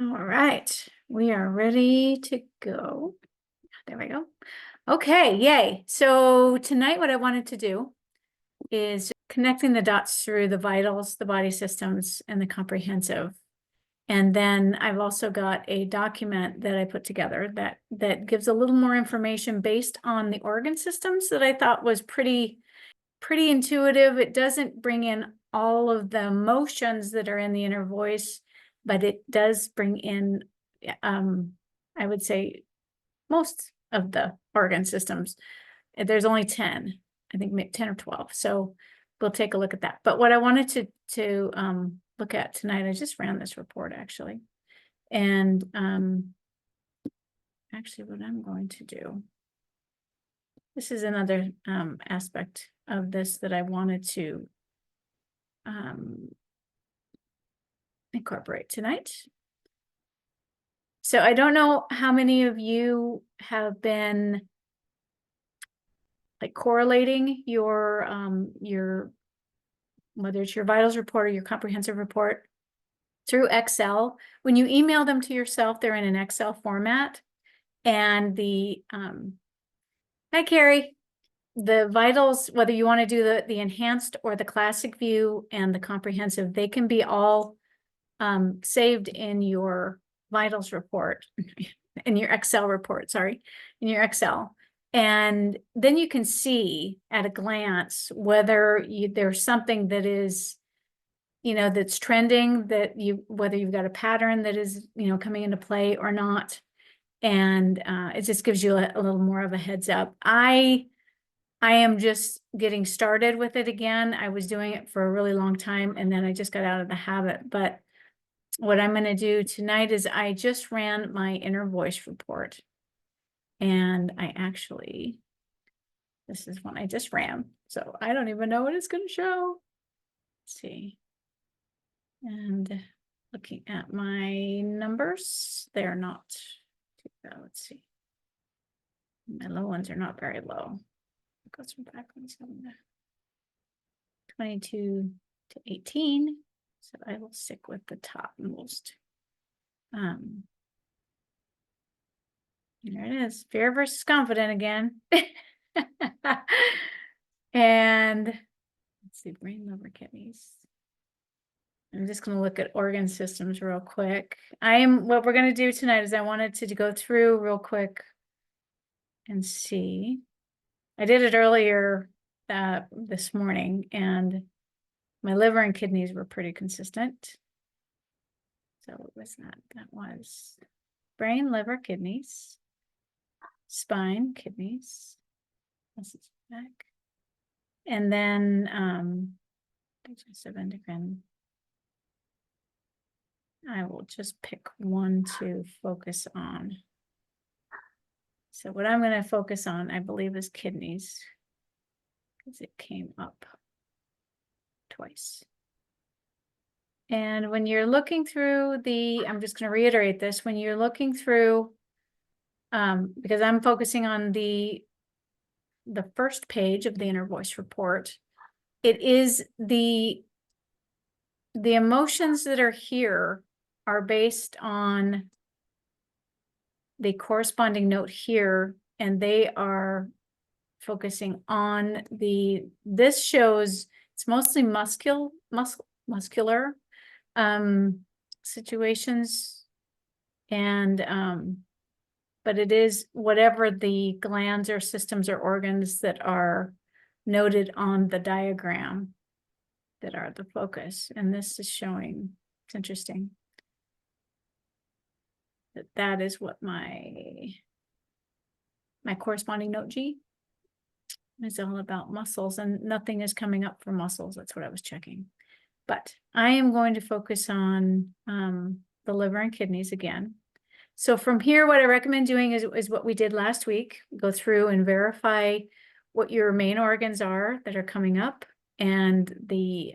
All right, we are ready to go. There we go. Okay, yay. So tonight what I wanted to do is connecting the dots through the vitals, the body systems, and the comprehensive. And then I've also got a document that I put together that gives a little more information based on the organ systems that I thought was pretty intuitive. It doesn't bring in all of the emotions that are in the inner voice, but it does bring in, I would say, most of the organ systems. There's only 10, I think 10 or 12. So we'll take a look at that. But what I wanted to look at tonight, I just ran this report actually. And actually what I'm going to do, this is another aspect of this that I wanted to incorporate tonight. So I don't know how many of you have been like correlating your whether it's your vitals report or your comprehensive report through Excel. When you email them to yourself, they're in an Excel format. And the hi Carrie, the vitals, whether you want to do the enhanced or the classic view and the comprehensive, they can be all saved in your vitals report, in your Excel report, sorry, in your Excel. And then you can see at a glance whether there's something that is, that's trending, that whether you've got a pattern that is, coming into play or not. And it just gives you a little more of a heads up. I am just getting started with it again. I was doing it for a really long time and then I just got out of the habit. But what I'm going to do tonight is I just ran my inner voice report. And this is one I just ran. So I don't even know what it's going to show. Let's see. And looking at my numbers, they're not too bad. Let's see. My low ones are not very low. It goes from 5.7 to 22 to 18. So I will stick with the topmost. There it is. Fear versus confident again. And let's see, brain, liver, kidneys. I'm just going to look at organ systems real quick. What we're going to do tonight is I wanted to go through real quick and see. I did it earlier this morning and my liver and kidneys were pretty consistent. So what was that? That was brain, liver, kidneys, spine, kidneys. This is back. And then digestive, endocrine. I will just pick one to focus on. So what I'm going to focus on, I believe, is kidneys, because it came up twice. And when you're looking through I'm just going to reiterate this, when you're looking through, because I'm focusing on the first page of the inner voice report, it is the emotions that are here are based on the corresponding note here, and they are focusing on this shows it's mostly muscular situations, and but it is whatever the glands or systems or organs that are noted on the diagram that are the focus. And this is showing, it's interesting, that is what my corresponding note G is all about, muscles, and nothing is coming up for muscles. That's what I was checking. But I am going to focus on the liver and kidneys again. So from here, what I recommend doing is what we did last week. Go through and verify what your main organs are that are coming up, and the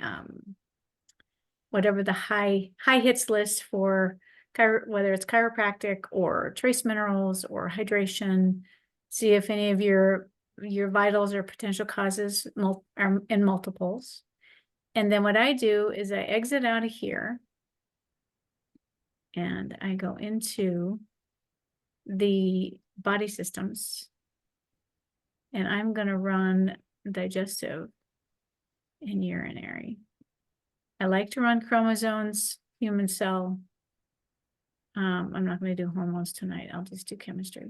whatever the high hits list for whether it's chiropractic or trace minerals or hydration. See if any of your vitals or potential causes are in multiples. And then what I do is I exit out of here and I go into the body systems, and I'm going to run digestive and urinary. I like to run chromosomes, human cell. I'm not going to do hormones tonight. I'll just do chemistry.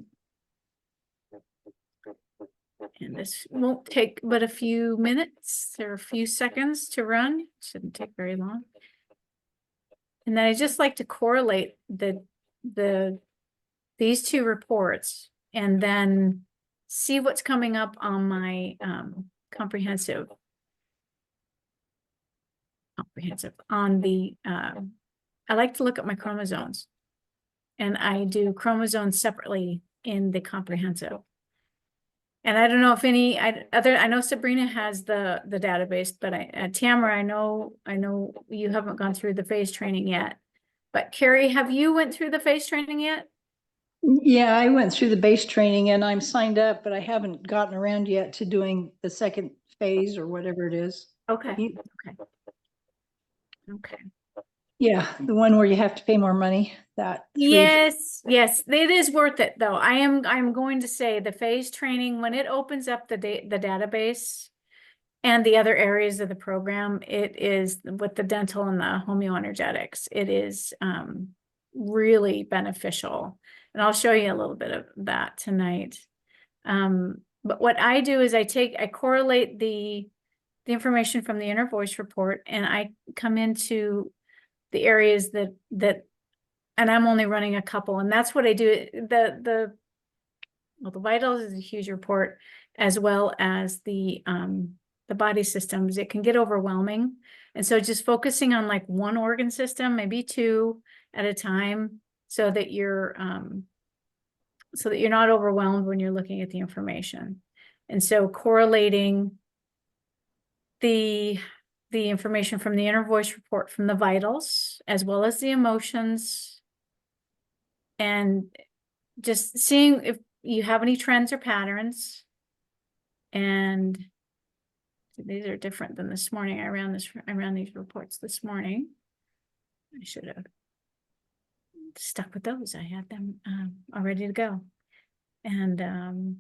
And this won't take but a few minutes or a few seconds to run. Shouldn't take very long. And then I just like to correlate these two reports and then see what's coming up on my comprehensive on the I like to look at my chromosomes, and I do chromosomes separately in the comprehensive. And I don't know if any I know Sabrina has the database, but Tamara, I know you haven't gone through the phase training yet. But Carrie, have you went through the phase training yet? Yeah, I went through the base training and I'm signed up, but I haven't gotten around yet to doing the second phase or whatever it is. Okay. Okay. Yeah, the one where you have to pay more money, that. Yes, it is worth it though. I'm going to say the phase training, when it opens up the database and the other areas of the program, it is with the dental and the homeoenergetics, it is really beneficial. And I'll show you a little bit of that tonight. But what I do is I correlate the information from the inner voice report, and I come into the areas that and I'm only running a couple, and that's what I do. The vitals is a huge report, as well as the body systems. It can get overwhelming, and so just focusing on like one organ system, maybe two at a time, so that you're not overwhelmed when you're looking at the information. And so correlating the information from the inner voice report from the vitals, as well as the emotions, and just seeing if you have any trends or patterns. And these are different than this morning. I ran these reports this morning. I should have stuck with those. I had them all ready to go. And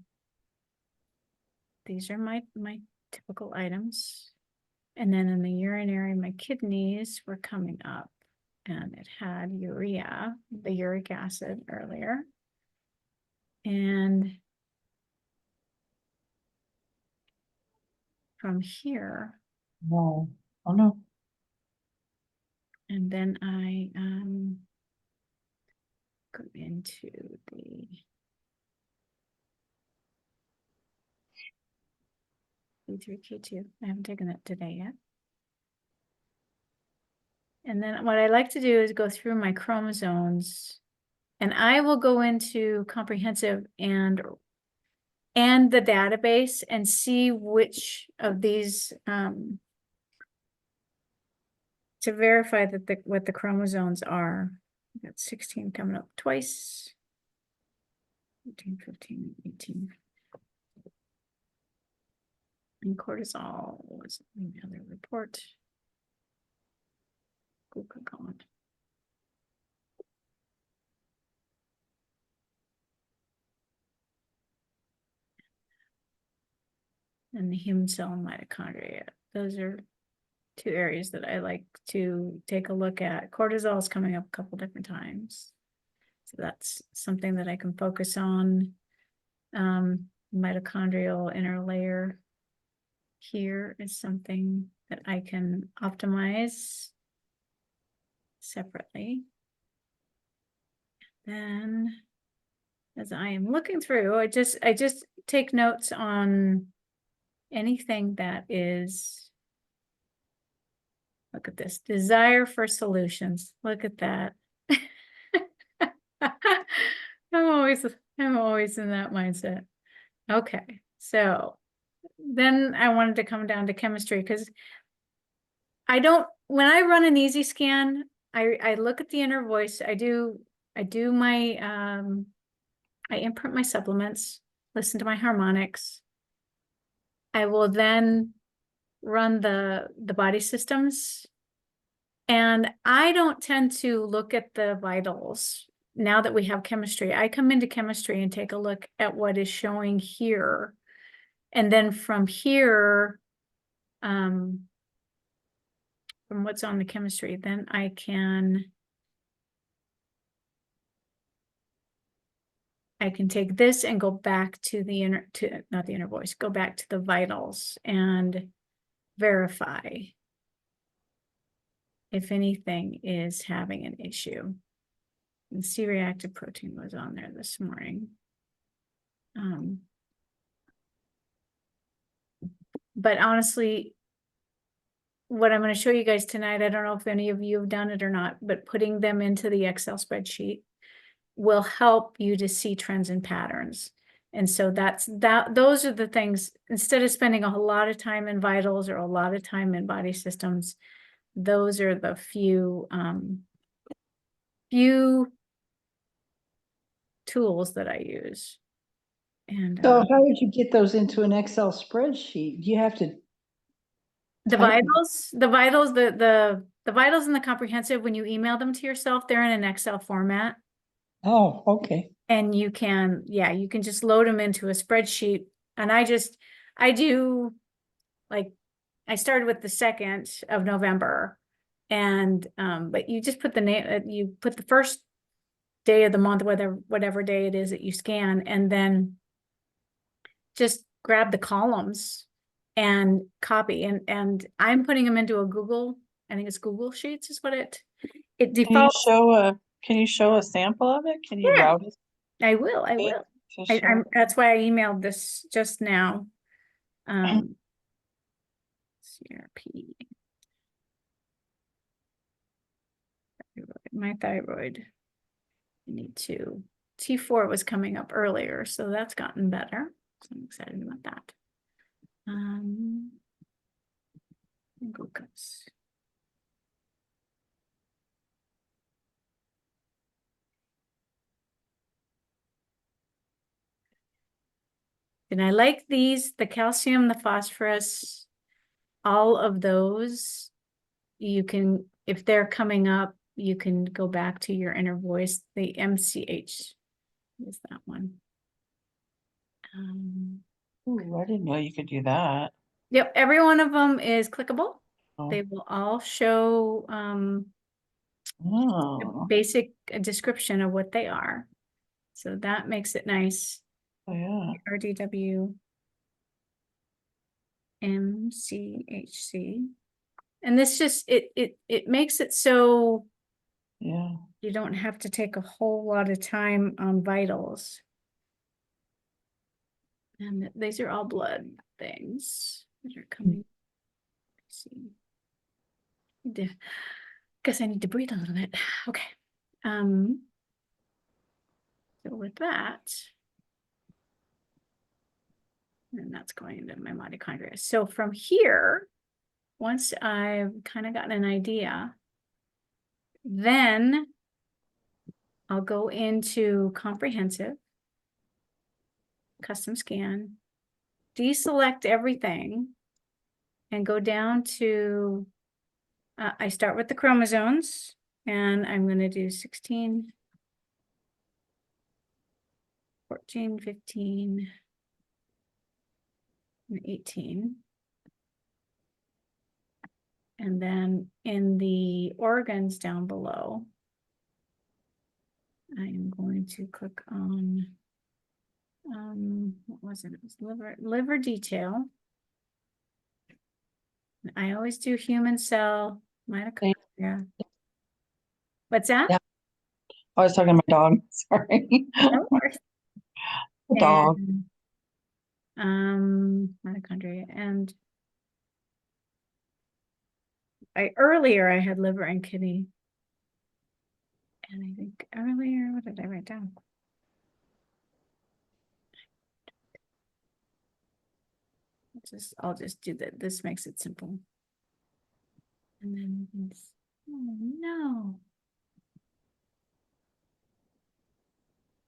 these are my typical items. And then in the urinary, my kidneys were coming up, and it had urea, the uric acid earlier. And from here. No. Oh no. And then I go into the B3K2. I haven't taken that today yet. And then what I like to do is go through my chromosomes, and I will go into comprehensive and the database and see which of these to verify that what the chromosomes are. I got 16 coming up twice. 14, 15, 18. And cortisol was another report. Glucagon. And the human cell and mitochondria. Those are two areas that I like to take a look at. Cortisol is coming up a couple different times, so that's something that I can focus on. Mitochondrial inner layer here is something that I can optimize separately. Then, as I am looking through, I just take notes on anything that is. Look at this, desire for solutions. Look at that. I'm always in that mindset. Okay, so then I wanted to come down to chemistry, because when I run an easy scan, I look at the inner voice. I do my I imprint my supplements, listen to my harmonics. I will then run the body systems And I don't tend to look at the vitals now that we have chemistry. I come into chemistry and take a look at what is showing here. And then from here, from what's on the chemistry, then I can take this and go back to the not the inner voice, go back to the vitals and verify if anything is having an issue. And C-reactive protein was on there this morning. But honestly, what I'm going to show you guys tonight, I don't know if any of you have done it or not, but putting them into the Excel spreadsheet will help you to see trends and patterns. And so those are the things, instead of spending a whole lot of time in vitals or a lot of time in body systems, those are the few tools that I use. And So how would you get those into an Excel spreadsheet? You have to, the type them. vitals, the vitals and the comprehensive, when you email them to yourself, they're in an Excel format. Oh, okay. And you can, yeah, you can just load them into a spreadsheet. And I do, like, I started with the 2nd of November. And, but you just put the name, you put the first day of the month, whatever day it is that you scan, and then just grab the columns and copy. And I'm putting them into a Google, I think it's Google Sheets is what it defaults. Can you show a sample of it? Can you Yeah. route it? I will. to show? That's why I emailed this just now. CRP. My thyroid. I need to. T4 was coming up earlier, so that's gotten better. So I'm excited about that. Glucose. And I like these, the calcium, the phosphorus, all of those. You can, if they're coming up, you can go back to your inner voice. The MCH is that one. Ooh, I didn't know you could do that. Yep, every one of them is clickable. Oh. They will all show Oh, basic description of what they are. So that makes it nice. yeah. RDW MCHC. And this just it makes it so Yeah. you don't have to take a whole lot of time on vitals. And these are all blood things that are coming. Let's see. Guess I need to breathe a little bit. Okay. So with that, and that's going into my mitochondria. So from here, once I've kind of gotten an idea, then I'll go into comprehensive, custom scan, deselect everything, and go down to, I start with the chromosomes, and I'm going to do 16, 14, 15, and 18. And then in the organs down below, I am going to click on, what was it? It was liver detail. I always do human cell mitochondria. What's that? Yeah. I was talking to my dog. Sorry. No worries. The dog. And, mitochondria, and earlier I had liver and kidney. And I think earlier, what did I write down? I'll just do that. This makes it simple. And then, oh no.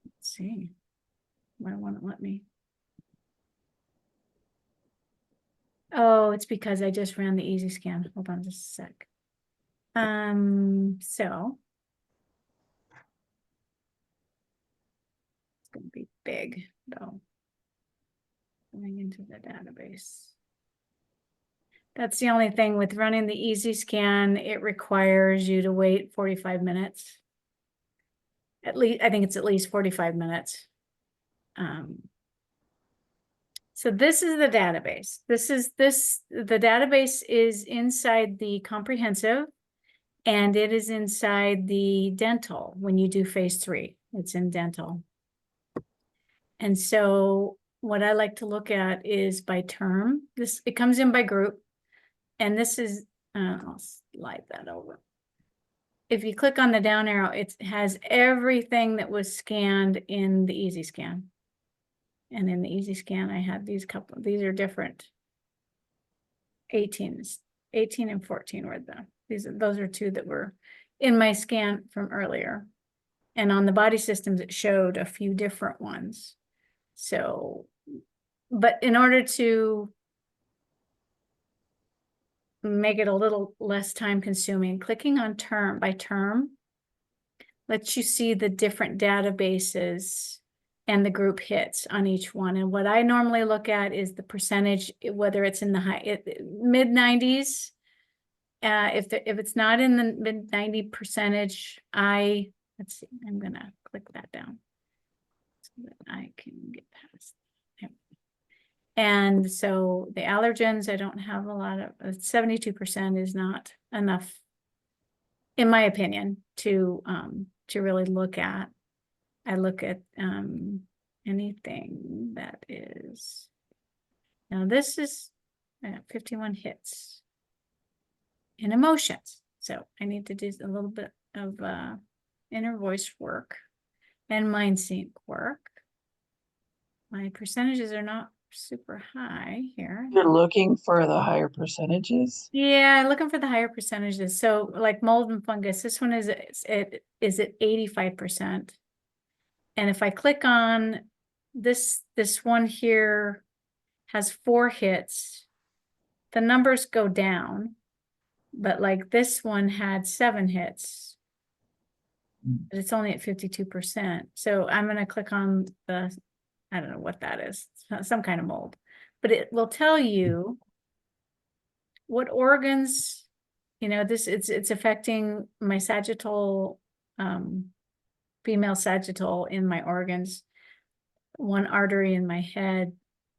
Let's see. Why won't it let me? Oh, it's because I just ran the easy scan. Hold on just a sec. So. It's gonna be big, though. Going into the database. That's the only thing with running the easy scan, it requires you to wait 45 minutes. At least, I think it's at least 45 minutes. So this is the database. The database is inside the comprehensive and it is inside the dental when you do phase 3. It's in dental. And so what I like to look at is by term. It comes in by group. And this is, I'll slide that over. If you click on the down arrow, it has everything that was scanned in the easy scan. And in the easy scan, I had these these are different. 18 and 14 were those are 2 that were in my scan from earlier. And on the body systems, it showed a few different ones. So, but in order to make it a little less time consuming, clicking on term by term lets you see the different databases and the group hits on each one. And what I normally look at is the percentage, whether it's in the mid 90s. If it's not in the mid 90 percentage, let's see, I'm gonna click that down so that I can get past. And so the allergens, I don't have a lot of, 72% is not enough, in my opinion, to really look at. I look at anything that is, now this is 51 hits in emotions. So I need to do a little bit of inner voice work and mind sync work. My percentages are not super high here. You're looking for the higher percentages? Yeah, looking for the higher percentages. So like mold and fungus, this one is at 85%. And if I click on this one here has 4 hits, the numbers go down, but like this one had 7 hits, but it's only at 52%. So I'm going to click on I don't know what that is, some kind of mold, but it will tell you what organs, it's affecting my sagittal, female sagittal in my organs, one artery in my head,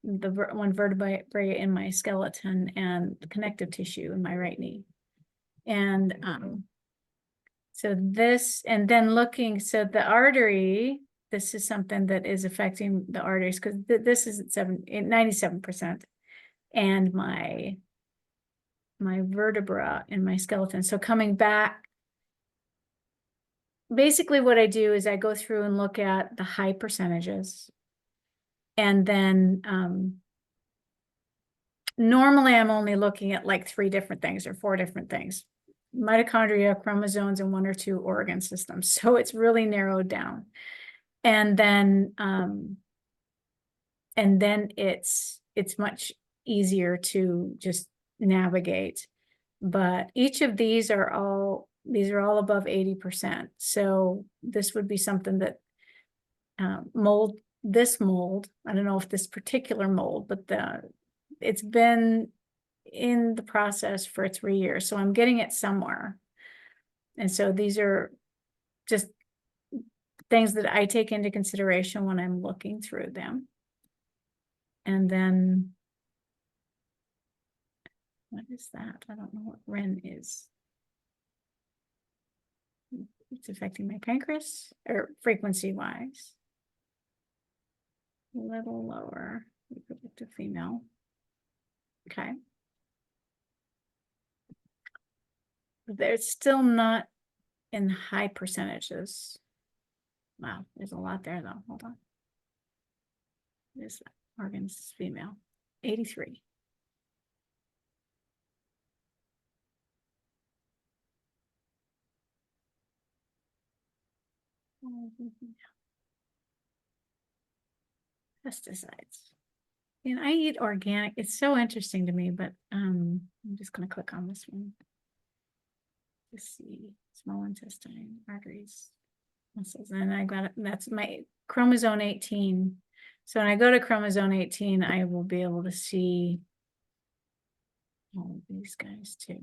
one vertebrae in my skeleton, and connective tissue in my right knee. And so this, and then so the artery, this is something that is affecting the arteries because this is at 97%, and my vertebra in my skeleton. So coming back, basically what I do is I go through and look at the high percentages. And then normally I'm only looking at like 3 different things or 4 different things. Mitochondria, chromosomes, and 1 or 2 organ systems. So it's really narrowed down. And then it's much easier to just navigate. But each of these are all above 80%. So this would be something that this mold, I don't know if this particular mold, but it's been in the process for 3 years. So I'm getting it somewhere. And so these are just things that I take into consideration when I'm looking through them. And then, what is that? I don't know what REN is. It's affecting my pancreas, or frequency-wise. A little lower, reproductive female. Okay. They're still not in high percentages. Wow, there's a lot there though. Hold on. This organ's female, 83. Pesticides. And I eat organic. It's so interesting to me, but I'm just going to click on this one. Let's see, small intestine, arteries, muscles, and I got it, that's my chromosome 18. So when I go to chromosome 18, I will be able to see all of these guys too.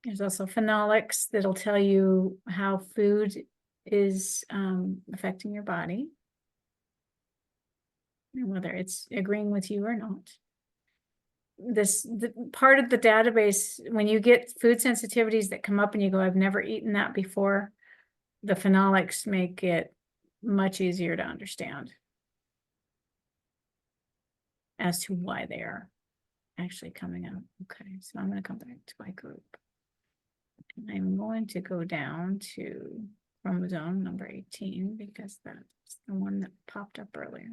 There's also phenolics that'll tell you how food is affecting your body, and whether it's agreeing with you or not. The part of the database, when you get food sensitivities that come up and you go, I've never eaten that before, the phenolics make it much easier to understand as to why they are actually coming up. Okay, so I'm going to come back to my group. And I'm going to go down to chromosome number 18 because that's the one that popped up earlier.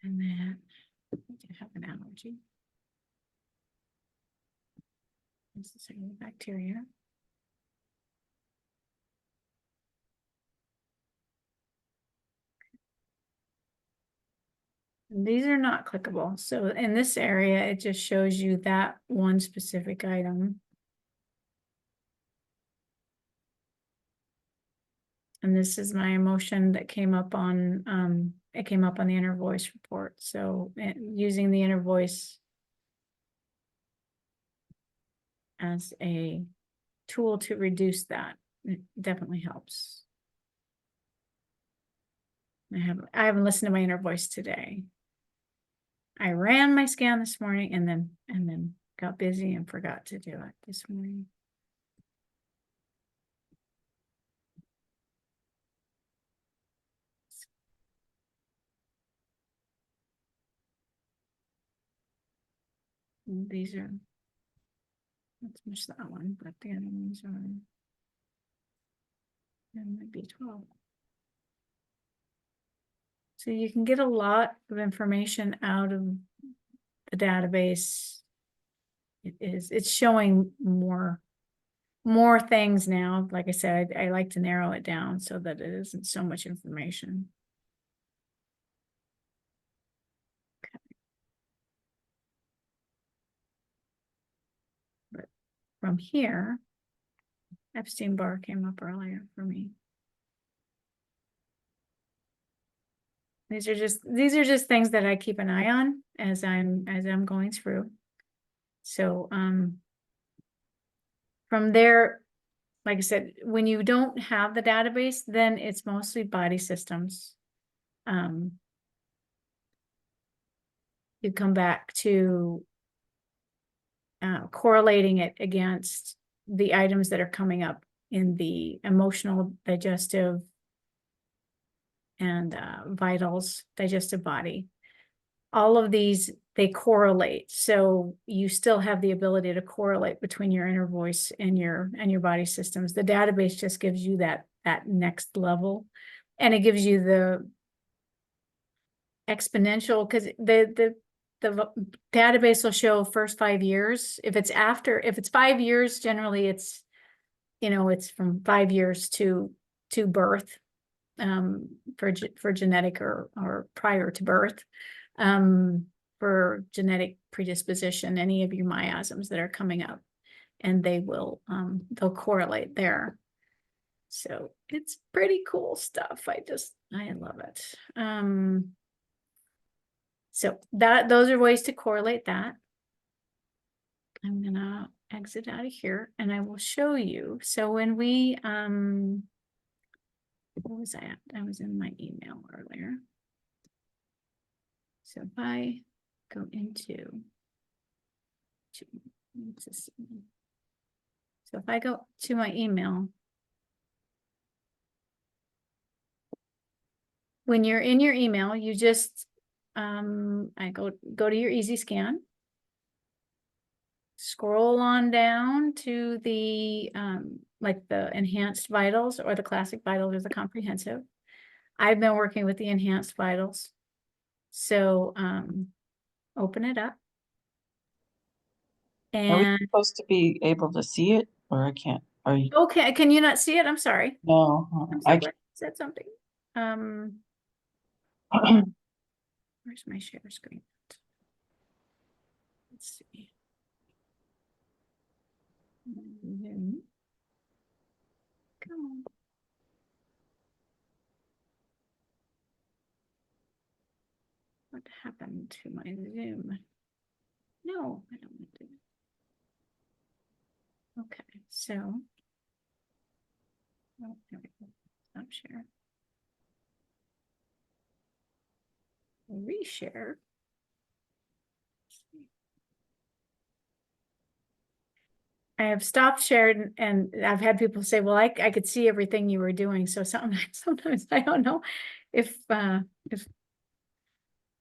And then I did have an allergy. This is a bacteria. And these are not clickable. So in this area, it just shows you that one specific item. And this is my emotion that came up on, it came up on the inner voice report. So using the inner voice as a tool to reduce that, it definitely helps. I haven't listened to my inner voice today. I ran my scan this morning and then got busy and forgot to do it this morning. And these are, let's miss that one, but the other ones are, and might be 12. So you can get a lot of information out of the database. It's showing more things now. Like I said, I like to narrow it down so that it isn't so much information. Okay. But from here, Epstein-Barr came up earlier for me. These are just things that I keep an eye on as I'm going through. So from there, like I said, when you don't have the database, then it's mostly body systems. You come back to correlating it against the items that are coming up in the emotional, digestive, and vitals, digestive body. All of these, they correlate. So you still have the ability to correlate between your inner voice and your body systems. The database just gives you that next level, and it gives you the exponential, because the database will show first 5 years. If it's 5 years, generally it's, it's from 5 years to birth, for genetic or prior to birth, for genetic predisposition, any of your miasms that are coming up, and they'll correlate there. So it's pretty cool stuff. I love it. So those are ways to correlate that. I'm gonna exit out of here and I will show you. So when we, what was I at? I was in my email earlier. So if I go into, so if I go to my email, when you're in your email, you just, I go to your easy scan, scroll on down to the, like the enhanced vitals or the classic vitals or the comprehensive. I've been working with the enhanced vitals. So, open it up. Are we And supposed to be able to see it, or I can't? Are you? okay, can you not see it? I'm sorry. No, I'm I so glad you said something. can't. Where's my share screen? Let's see. Zoom. Come on. What happened to my Zoom? No, I don't want to. Okay, so. Oh, there we go. Stop share. Reshare. I have stopped shared and I've had people say, well, I could see everything you were doing. So sometimes I don't know if All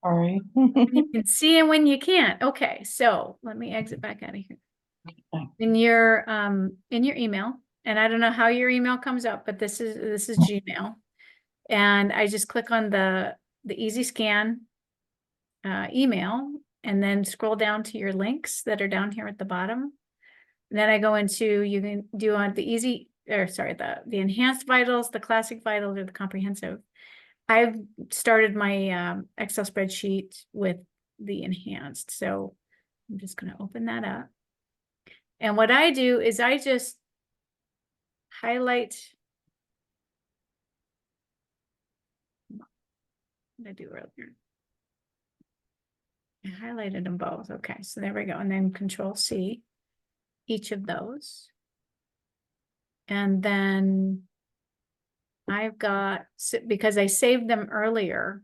right. you can see it when you can't. Okay, so let me exit back out of here. Okay. In your email, and I don't know how your email comes up, but this is Gmail. And I just click on the easy scan email and then scroll down to your links that are down here at the bottom. And then I go into, you can do on the easy, or sorry, the enhanced vitals, the classic vitals, or the comprehensive. I've started my Excel spreadsheet with the enhanced. So I'm just going to open that up. And what I do is I just highlight. What did I do earlier? I highlighted them both. Okay, so there we go. And then Control C, each of those. And then I've got, because I saved them earlier,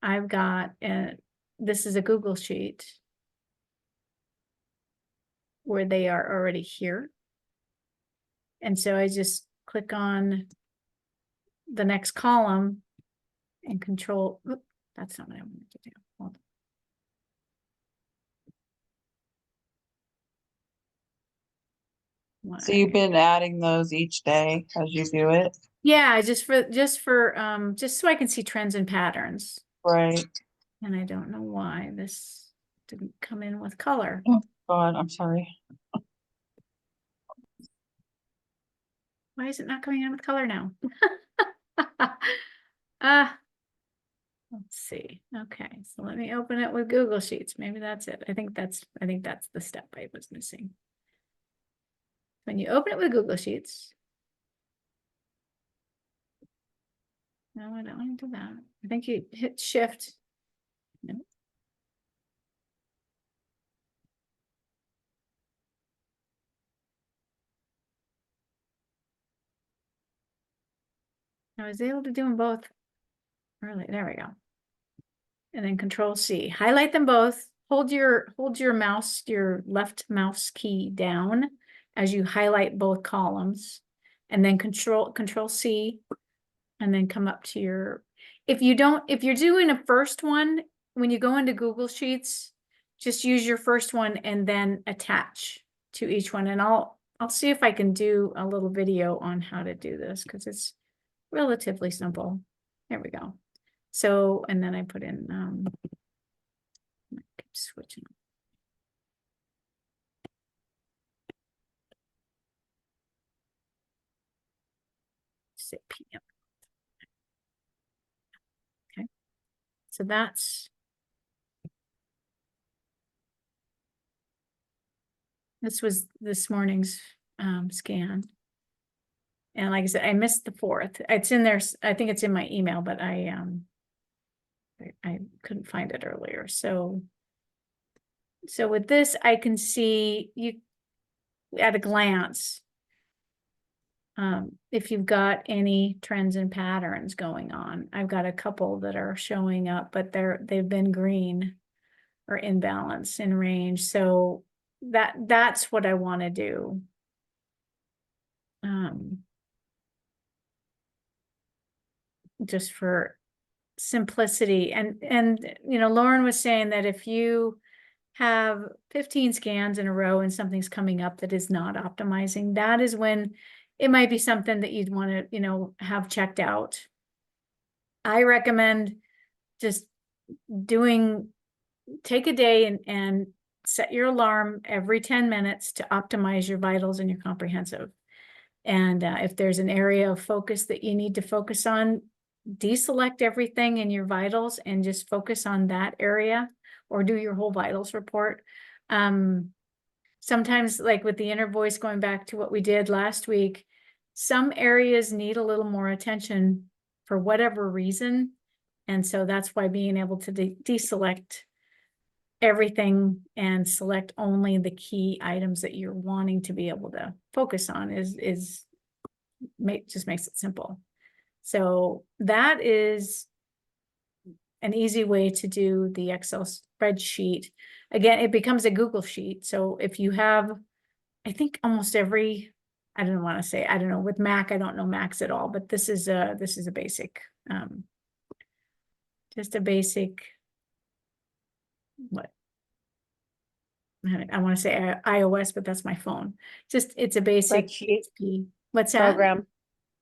I've got, this is a Google Sheet where they are already here. And so I just click on the next column and control, oops, that's not what I wanted to do. Hold on. So you've been adding those each day as you do it? Yeah, just so I can see trends and patterns. Right. And I don't know why this didn't come in with color. Oh, God, I'm sorry. Why is it not coming in with color now? Let's see. Okay, so let me open it with Google Sheets. Maybe that's it. I think that's the step I was missing. When you open it with Google Sheets. No, I don't want to do that. I think you hit Shift. No. I was able to do them both early. There we go. And then Control C. Highlight them both. Hold your mouse, your left mouse key down as you highlight both columns. And then Control C. And then come up to your, if you're doing a first one, when you go into Google Sheets, just use your first one and then attach to each one. And I'll see if I can do a little video on how to do this because it's relatively simple. There we go. So, and then I put in, keep switching. Say PM. Okay. So that's, this was this morning's scan. And like I said, I missed the 4th. It's in there. I think it's in my email, but I couldn't find it earlier. So with this, I can see you at a glance if you've got any trends and patterns going on. I've got a couple that are showing up, but they've been green or in balance in range. So that's what I want to do. Just for simplicity. And you know, Lauren was saying that if you have 15 scans in a row and something's coming up that is not optimizing, that is when it might be something that you'd want to, you know, have checked out. I recommend just take a day and set your alarm every 10 minutes to optimize your vitals and your comprehensive. And if there's an area of focus that you need to focus on, deselect everything in your vitals and just focus on that area or do your whole vitals report. Sometimes, like with the inner voice, going back to what we did last week, some areas need a little more attention for whatever reason. And so that's why being able to deselect everything and select only the key items that you're wanting to be able to focus on just makes it simple. So that is an easy way to do the Excel spreadsheet. Again, it becomes a Google sheet. So if you have, I think almost every, I don't want to say, I don't know, with Mac, I don't know Macs at all, but this is a basic, just a basic, what? I want to say iOS, but that's my phone. It's a basic Spreadsheet HP. What's that? program.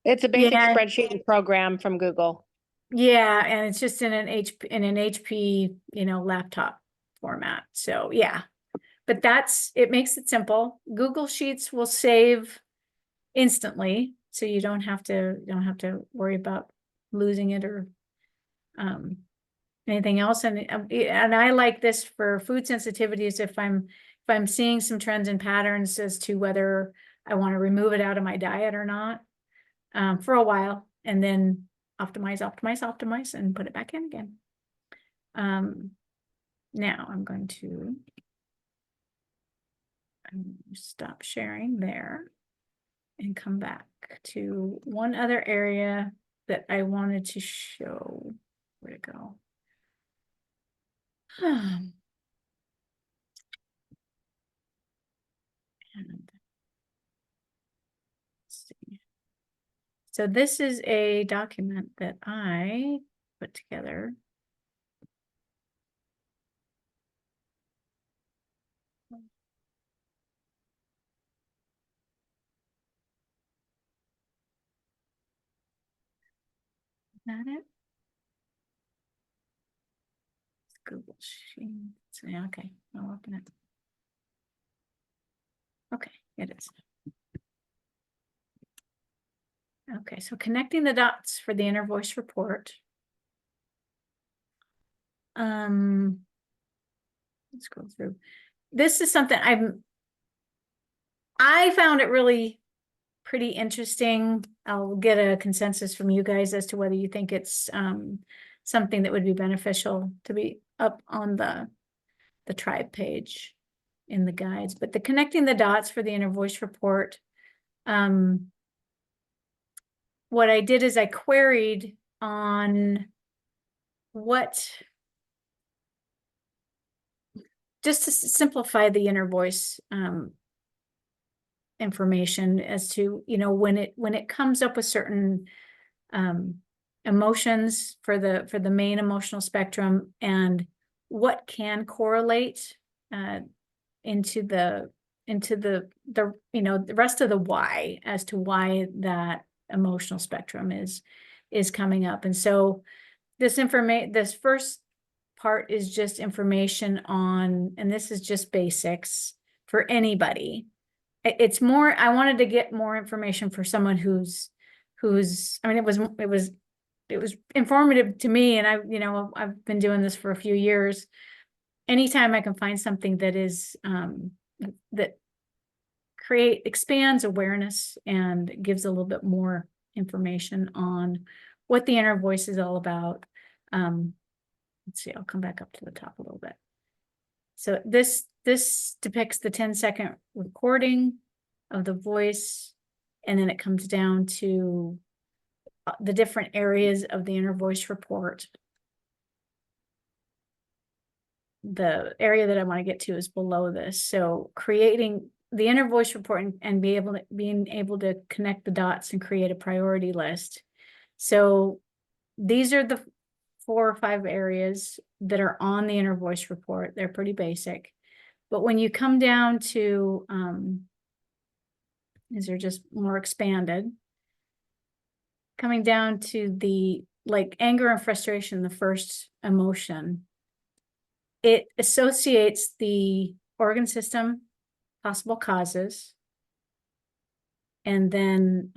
It's a basic Yeah. spreadsheet and program from Google. Yeah, and it's just in an HP, laptop format. So yeah. But it makes it simple. Google Sheets will save instantly, so you don't have to worry about losing it or anything else. And I like this for food sensitivities if I'm seeing some trends and patterns as to whether I want to remove it out of my diet or not for a while, and then optimize, and put it back in again. Now I'm going to stop sharing there and come back to one other area that I wanted to show. Where'd it go? And let's see. So this is a document that I put together. Is that it? It's Google Sheets. Yeah, okay, I'll open it. Okay, it is. Okay, so connecting the dots for the inner voice report. Let's go through. This is something I found it really pretty interesting. I'll get a consensus from you guys as to whether you think it's something that would be beneficial to be up on the tribe page in the guides. But the connecting the dots for the inner voice report, what I did is I queried on just to simplify the inner voice information as to, when it comes up with certain emotions for the main emotional spectrum, and what can correlate into the rest of the why, as to why that emotional spectrum is coming up. And so this first part is just information on, and this is just basics for anybody. It's more, I wanted to get more information for someone who's, I mean, it was informative to me, and I've been doing this for a few years. Anytime I can find something that is, that expands awareness and gives a little bit more information on what the inner voice is all about. Let's see, I'll come back up to the top a little bit. So this depicts the 10-second recording of the voice, and then it comes down to the different areas of the inner voice report. The area that I want to get to is below this. So creating the inner voice report and being able to connect the dots and create a priority list. So these are the 4 or 5 areas that are on the inner voice report. They're pretty basic. But when you come down to, these are just more expanded. Coming down to the, like, anger and frustration, the first emotion, it associates the organ system, possible causes, and then,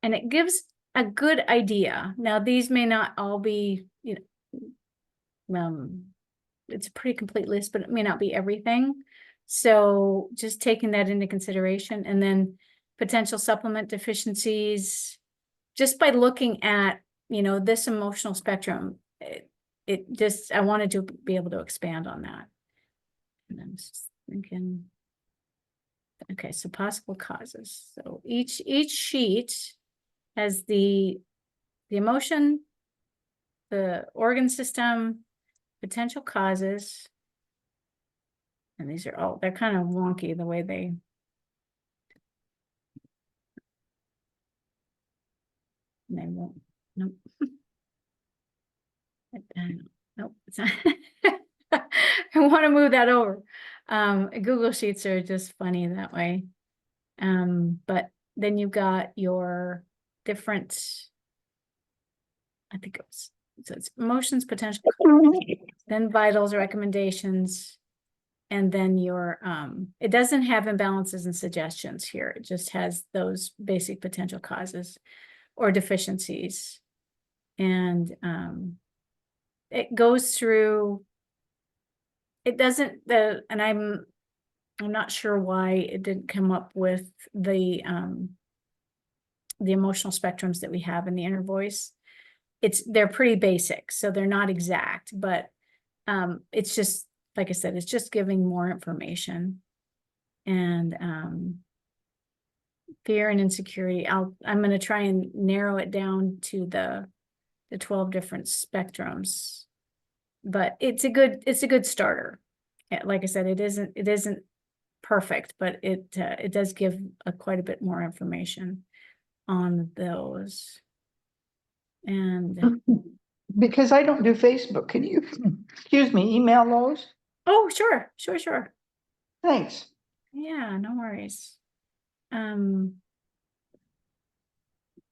and it gives a good idea. Now, these may not all be, it's a pretty complete list, but it may not be everything. So just taking that into consideration, and then potential supplement deficiencies, just by looking at, this emotional spectrum, it just, I wanted to be able to expand on that. And I'm just thinking, okay, so possible causes. So each sheet has the emotion, the organ system, potential causes. And these are all, they're kind of wonky the way they. And they won't, nope. Nope, it's not. I want to move that over. Google Sheets are just funny that way. But then you've got your different, I think it was, so it's emotions, potential, then vitals, recommendations, and then your, it doesn't have imbalances and suggestions here. It just has those basic potential causes or deficiencies. And it goes through, it doesn't, and I'm not sure why it didn't come up with the emotional spectrums that we have in the inner voice. They're pretty basic, so they're not exact, but it's just, like I said, it's just giving more information. And fear and insecurity, I'm going to try and narrow it down to the 12 different spectrums, but it's a good starter. Like I said, it isn't perfect, but it does give quite a bit more information on those. And Because I don't do Facebook, can you, excuse me, email those? oh, sure. Thanks. Yeah, no worries.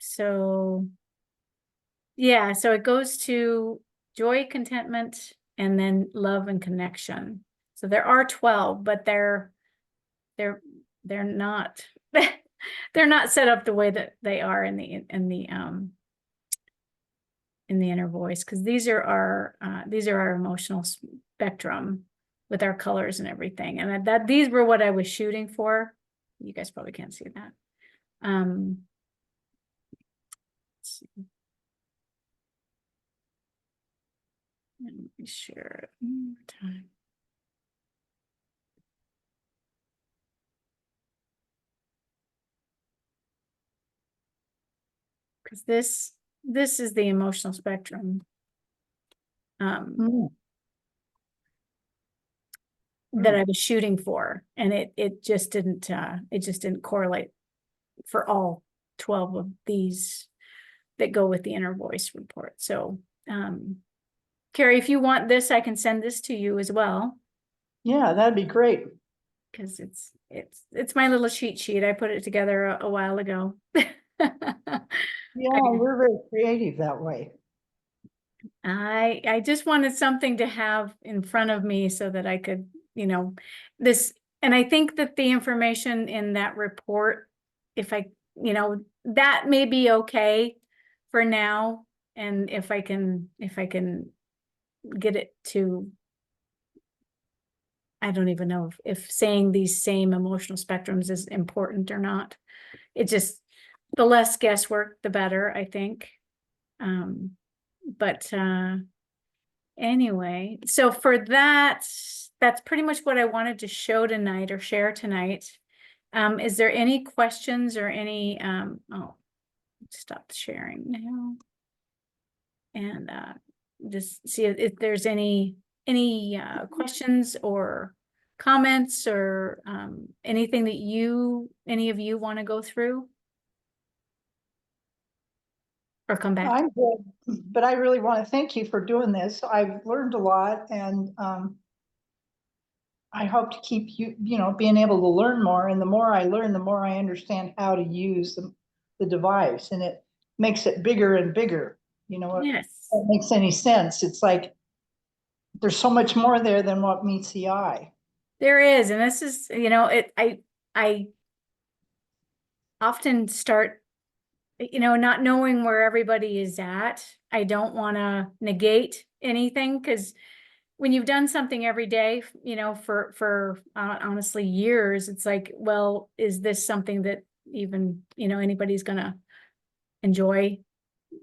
So yeah, so it goes to joy, contentment, and then love and connection. So there are 12, but they're not they're not set up the way that they are in the inner voice, because these are our emotional spectrum with our colors and everything. And these were what I was shooting for. You guys probably can't see that. Let's see. Let me share it one more time. Because this is the emotional spectrum that I was shooting for, and it just didn't correlate for all 12 of these that go with the inner voice report. So Carrie, if you want this, I can send this to you as well, Yeah, that'd be great. because it's my little cheat sheet. I put it together a while ago. Yeah, we're very creative that way. I just wanted something to have in front of me so that I could, this, and I think that the information in that report, if I, that may be okay for now. And if I can get it to, I don't even know if saying these same emotional spectrums is important or not. It just, the less guesswork, the better, I think. But anyway, so for that's pretty much what I wanted to show tonight or share tonight. Is there any questions or any, oh, stop sharing now. And just see if there's any questions or comments or anything that any of you want to go through or come back. I'm good, but I really want to thank you for doing this. I've learned a lot, and I hope to keep being able to learn more. And the more I learn, the more I understand how to use the device, and it makes it bigger and bigger. Yes. If that makes any sense. It's like there's so much more there than what meets the eye. There is, and this is, I often start, not knowing where everybody is at. I don't want to negate anything, because when you've done something every day, you know, for honestly years, it's like, well, is this something that even, you know, anybody's gonna enjoy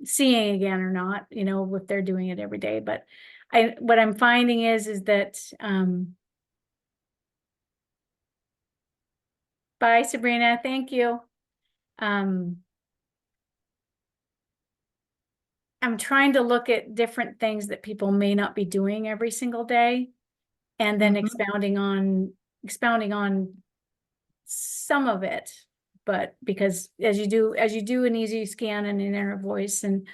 seeing again or not, you know, if they're doing it every day. But what I'm finding is that, bye Sabrina, thank you. I'm trying to look at different things that people may not be doing every single day. And then Mhm. expounding on some of it. But because as you do an easy scan and an inner voice, and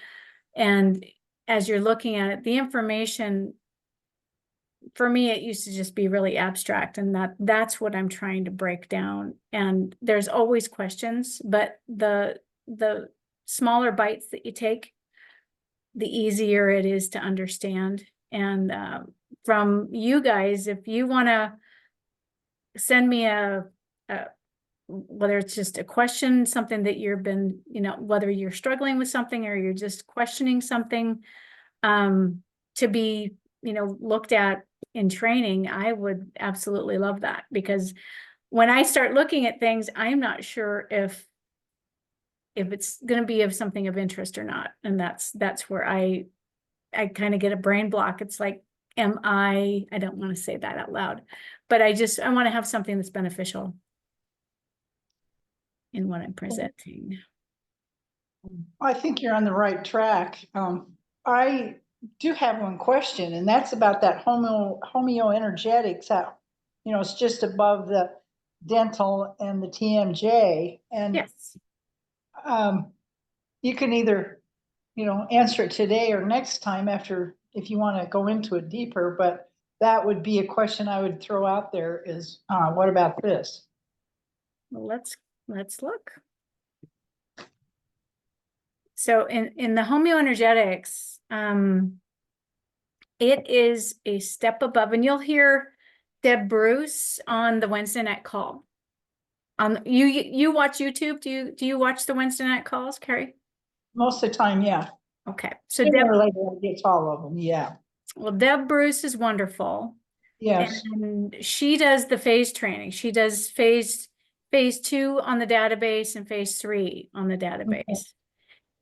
as you're looking at it, the information, for me, it used to just be really abstract, and that's what I'm trying to break down. And there's always questions, but the smaller bites that you take, the easier it is to understand. And from you guys, if you want to send me a whether it's just a question, something that you've been, you know, whether you're struggling with something or you're just questioning something, to be, you know, looked at in training, I would absolutely love that, because when I start looking at things, I'm not sure if it's going to be of something of interest or not. And that's where I kind of get a brain block. It's like, I don't want to say that out loud, but I want to have something that's beneficial in what I'm presenting. I think you're on the right track. I do have one question, and that's about that homeoenergetics. How, you know, it's just above the dental and the TMJ, and Yes. you can either, you know, answer it today or next time after, if you want to go into it deeper. But that would be a question I would throw out there is, what about this? Well, let's look. So in the homeoenergetics, it is a step above, and you'll hear Deb Bruce on the Wednesday night call. You watch YouTube? Do you watch the Wednesday night calls, Carrie? Most of the time, yeah. Okay, so Sooner Deb, or later, I get to all of them, yeah. well, Deb Bruce is wonderful. Yes. And she does the phase training. She does phase 2 on the database and phase 3 on the database.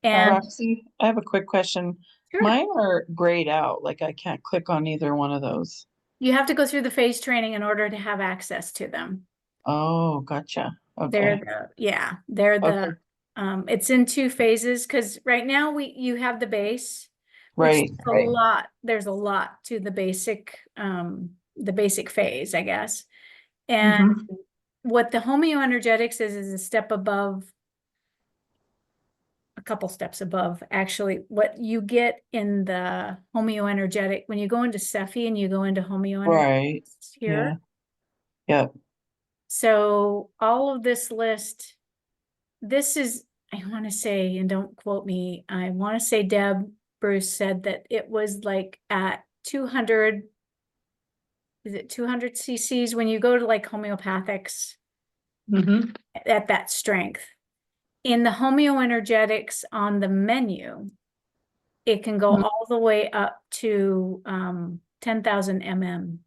And Roxy, I have a quick question. sure, Mine are grayed out, like I can't click on either one of those. you have to go through the phase training in order to have access to them. Oh, gotcha. They're Okay. the it's in 2 phases, because right now you have the base, which Right, is right. there's a lot to the basic phase, I guess. And Mhm. what the homeoenergetics is a step above, a couple steps above, actually, what you get in the homeoenergetic, when you go into Cephi and you go into Right. homeoenergetics here. Yeah. Yep. So all of this list, this is, I want to say, and don't quote me, I want to say Deb Bruce said that it was like at 200, is it 200 cc's when you go to like homeopathics Mhm. at that strength. In the homeoenergetics on the menu, it can go Mm. all the way up to 10,000 mm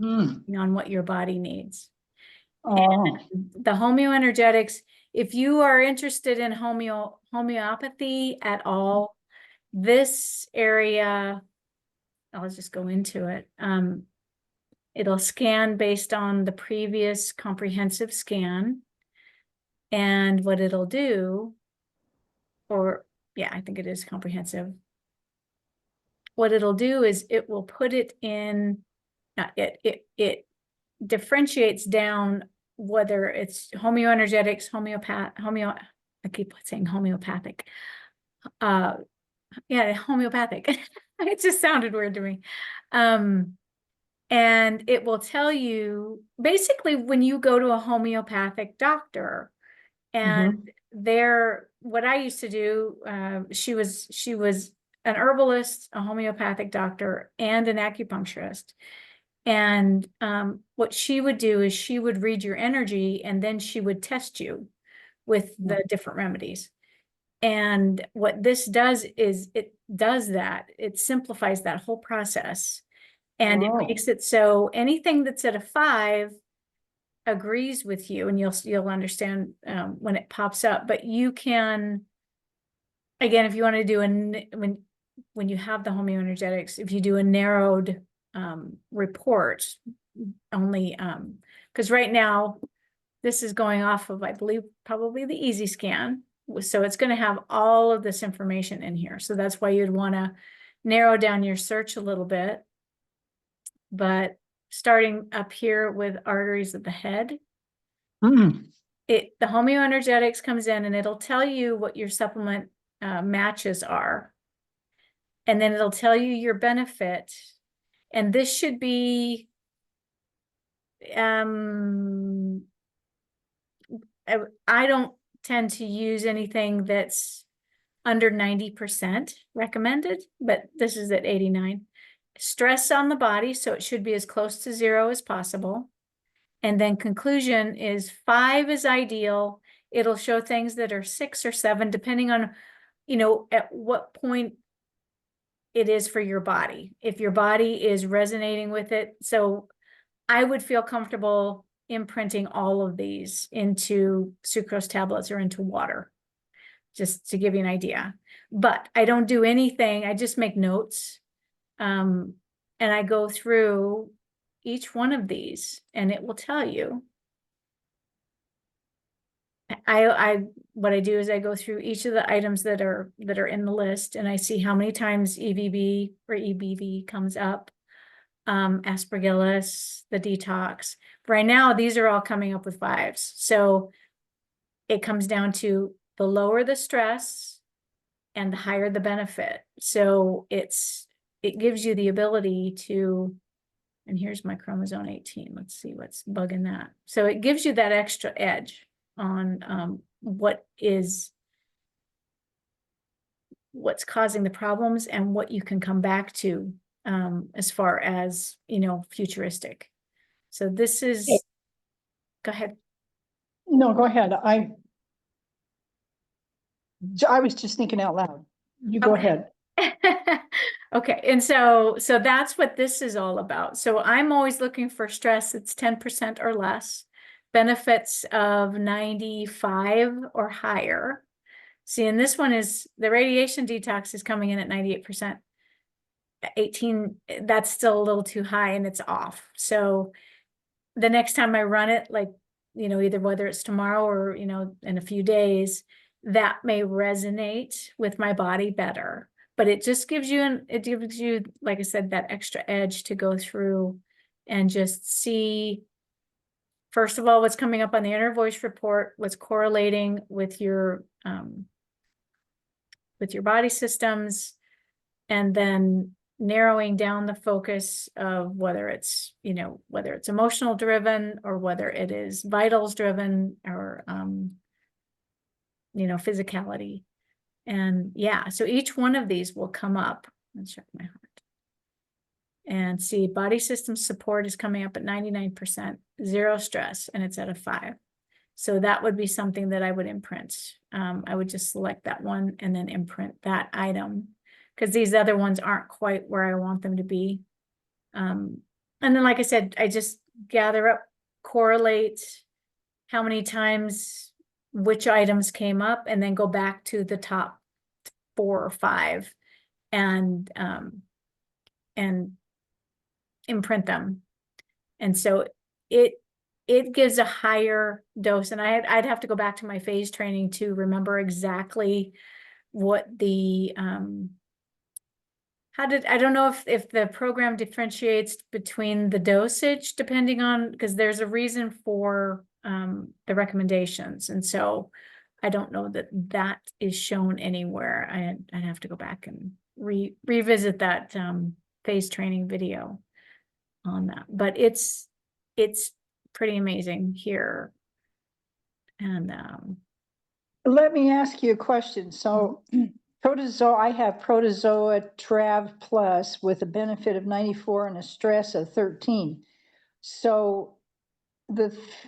Mm. on what your body needs. Oh, The homeoenergetics, if you are interested in homeopathy at all, this area, I'll just go into it. It'll scan based on the previous comprehensive scan. And what it'll do, or yeah, I think it is comprehensive. What it'll do is it will put it in, it differentiates down whether it's homeoenergetics, I keep saying homeopathic. Yeah, homeopathic. It just sounded weird to me. And it will tell you, basically, when you go to a homeopathic doctor, and what I used to do, she was an herbalist, a homeopathic doctor, and an acupuncturist. And what she would do is she would read your energy, and then she would test you with the different remedies. And what this does is it simplifies that whole process. And it Oh. makes it so anything that's at a 5 agrees with you, and you'll understand when it pops up, but you can, again, if you want to do when you have the homeoenergetics, if you do a narrowed report only, because right now this is going off of, I believe, probably the Easy Scan. So it's going to have all of this information in here. So that's why you'd want to narrow down your search a little bit. But starting up here with arteries of the head, Mm. the homeoenergetics comes in and it'll tell you what your supplement matches are. And then it'll tell you your benefit. And this should be, I don't tend to use anything that's under 90% recommended, but this is at 89. Stress on the body, so it should be as close to 0 as possible. And then conclusion is 5 is ideal. It'll show things that are 6 or 7, depending on, at what point it is for your body. If your body is resonating with it. So I would feel comfortable imprinting all of these into sucrose tablets or into water, just to give you an idea. But I don't do anything. I just make notes. And I go through each one of these and it will tell you. What I do is I go through each of the items that are in the list, and I see how many times EVB or EBV comes up. Aspergillus, the detox. Right now, these are all coming up with 5s. So it comes down to the lower the stress and the higher the benefit. So it gives you the ability to, and here's my chromosome 18. Let's see what's bugging that. So it gives you that extra edge on what's causing the problems and what you can come back to as far as, futuristic. So this is, Okay. Go ahead. No, go ahead. I was just thinking out loud. You go Okay. ahead. Okay, and so that's what this is all about. So I'm always looking for stress that's 10% or less, benefits of 95 or higher. See, and this one is, the radiation detox is coming in at 98%. 18, that's still a little too high and it's off. So the next time I run it, like, either whether it's tomorrow or, in a few days, that may resonate with my body better. But it just gives you, like I said, that extra edge to go through and just see, first of all, what's coming up on the inner voice report, what's correlating with your body systems, and then narrowing down the focus of whether it's emotional driven or whether it is vitals driven or, physicality. And yeah, so each one of these will come up. Let's check my heart. And see, body system support is coming up at 99%, 0 stress, and it's at a 5. So that would be something that I would imprint. I would just select that one and then imprint that item, because these other ones aren't quite where I want them to be. And then, like I said, I just gather up, correlate how many times which items came up, and then go back to the top 4 or 5 and imprint them. And so it gives a higher dose. And I'd have to go back to my phase training to remember exactly what the, I don't know if the program differentiates between the dosage depending on, because there's a reason for the recommendations. And so I don't know that is shown anywhere. I'd have to go back and revisit that phase training video on that. But it's pretty amazing here. And Let me ask you a question. So protozoa, I have protozoa Trav Plus with a benefit of 94 and a stress of 13. So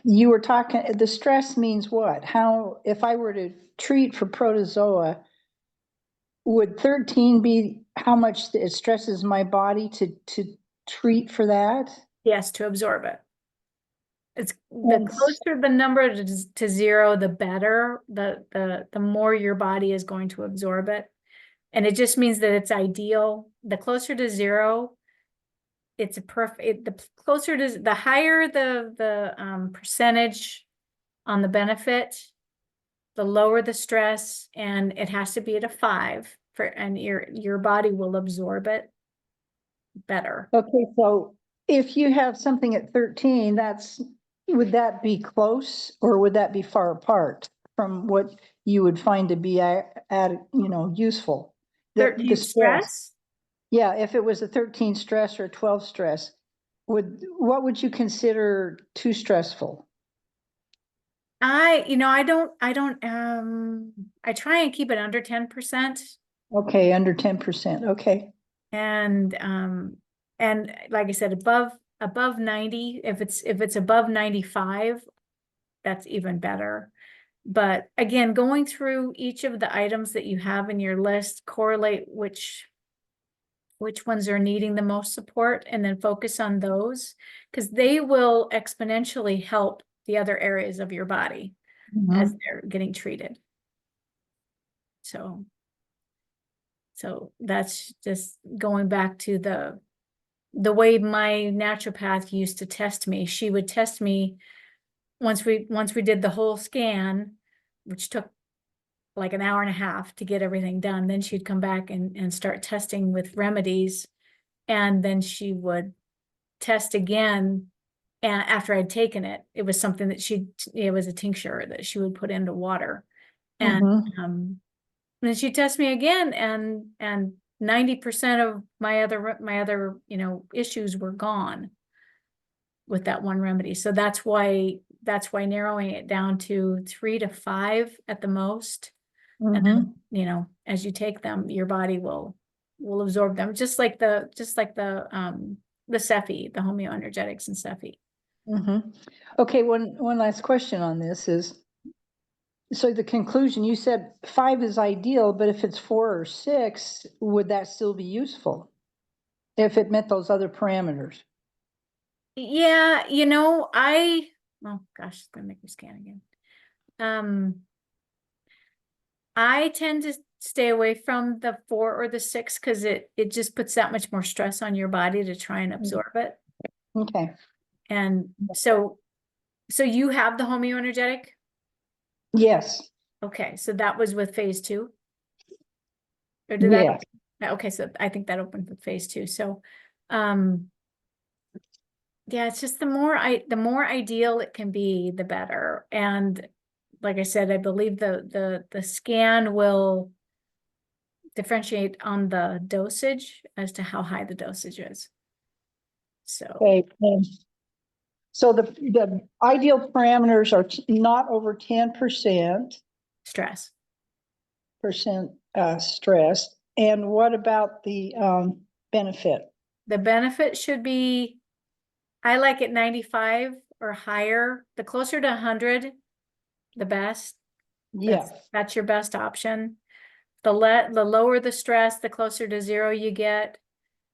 you were talking, the stress means what? How, if I were to treat for protozoa, would 13 be how much it stresses my body to treat for that? Yes, to absorb it. It's the And closer the number to zero, the better, the more your body is going to absorb it. And it just means that it's ideal. The closer to zero, it's a perfect, the closer to, the higher the percentage on the benefit, the lower the stress, and it has to be at a 5 and your body will absorb it better. Okay, so if you have something at 13, would that be close or would that be far apart from what you would find to be useful? The 13 stress? Yeah, if it was a 13 stress or a 12 stress, what would you consider too stressful? I try and keep it under 10%. Okay, under 10%, okay. And like I said, above 90, if it's above 95, that's even better. But again, going through each of the items that you have in your list, correlate which ones are needing the most support, and then focus on those, because they will exponentially help the other areas of your body as they're getting treated. So that's just going back to the way my naturopath used to test me. She would test me once we did the whole scan, which took like an hour and a half to get everything done. Then she'd come back and start testing with remedies. And then she would test again. And after I'd taken it, it was something that it was a tincture that she would put into water. And then she'd test me again, and 90% of my other issues were gone with that one remedy. So that's why narrowing it down to 3 to 5 at the most. And then, as you take them, your body will absorb them, just like the Cephi, the homeoenergetics and Cephi. Okay, one last question on this is, so the conclusion, you said 5 is ideal, but if it's 4 or 6, would that still be useful? If it met those other parameters? Yeah, oh gosh, it's gonna make me scan again. I tend to stay away from the 4 or the 6 because it just puts that much more stress on your body to try and absorb it. Okay, And so you have the homeoenergetic? yes, Okay, so that was with phase 2? Or did that? yes. Okay, so I think that opened with phase 2. So, yeah, it's just the more ideal it can be, the better. And like I said, I believe the scan will differentiate on the dosage as to how high the dosage is. So, Okay, so the ideal parameters are not over 10% stress. Stress. And what about the benefit? The benefit should be, I like it 95 or higher. The closer to 100, the best. Yeah, That's your best option. The lower the stress, the closer to 0 you get,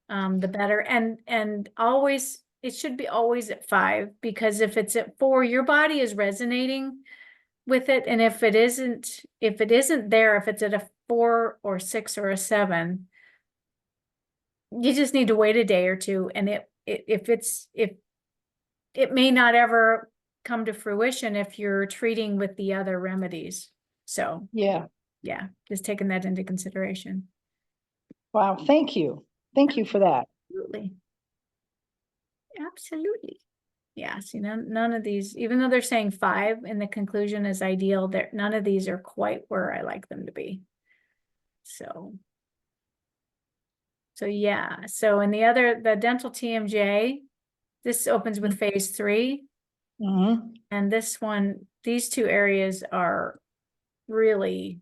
the better. And always, it should be always at 5, because if it's at 4, your body is resonating with it. And if it isn't there, if it's at a 4 or 6 or a 7, you just need to wait a day or two. And it may not ever come to fruition if you're treating with the other remedies. So yeah. just taking that into consideration. Wow, thank you. Thank you for that. Absolutely. Yeah, see, none of these, even though they're saying 5 in the conclusion is ideal, none of these are quite where I like them to be. So yeah, so in the dental TMJ, this opens with phase 3. And this one, these 2 areas are really,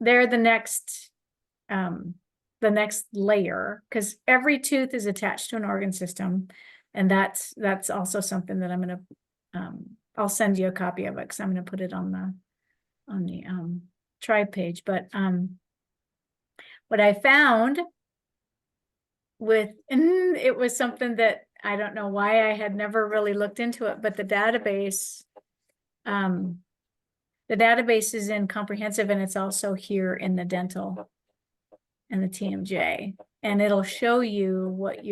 they're the next layer, because every tooth is attached to an organ system. And that's also something that I'm going to, I'll send you a copy of it, because I'm going to put it on the tribe page. But what I found and it was something that I don't know why I had never really looked into it, but the database is in comprehensive and it's also here in the dental and the TMJ. And it'll show you what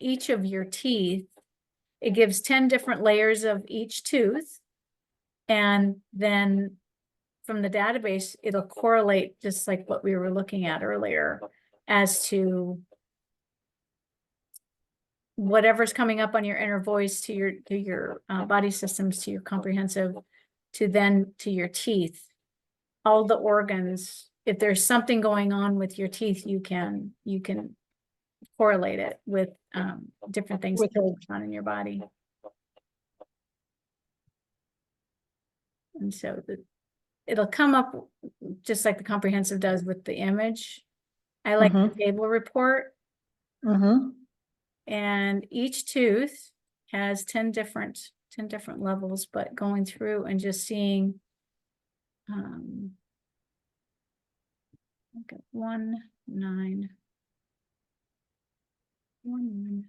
each of your teeth, it gives 10 different layers of each tooth. And then from the database, it'll correlate just like what we were looking at earlier as to whatever's coming up on your inner voice to your body systems, to your comprehensive, to your teeth, all the organs. If there's something going on with your teeth, you can correlate it with different things With going on in your body. And so it'll come up just like the comprehensive does with the image. I like the table report, Mm-hmm. and each tooth has 10 different levels, but going through and just seeing look at 1, 9, 1, 9.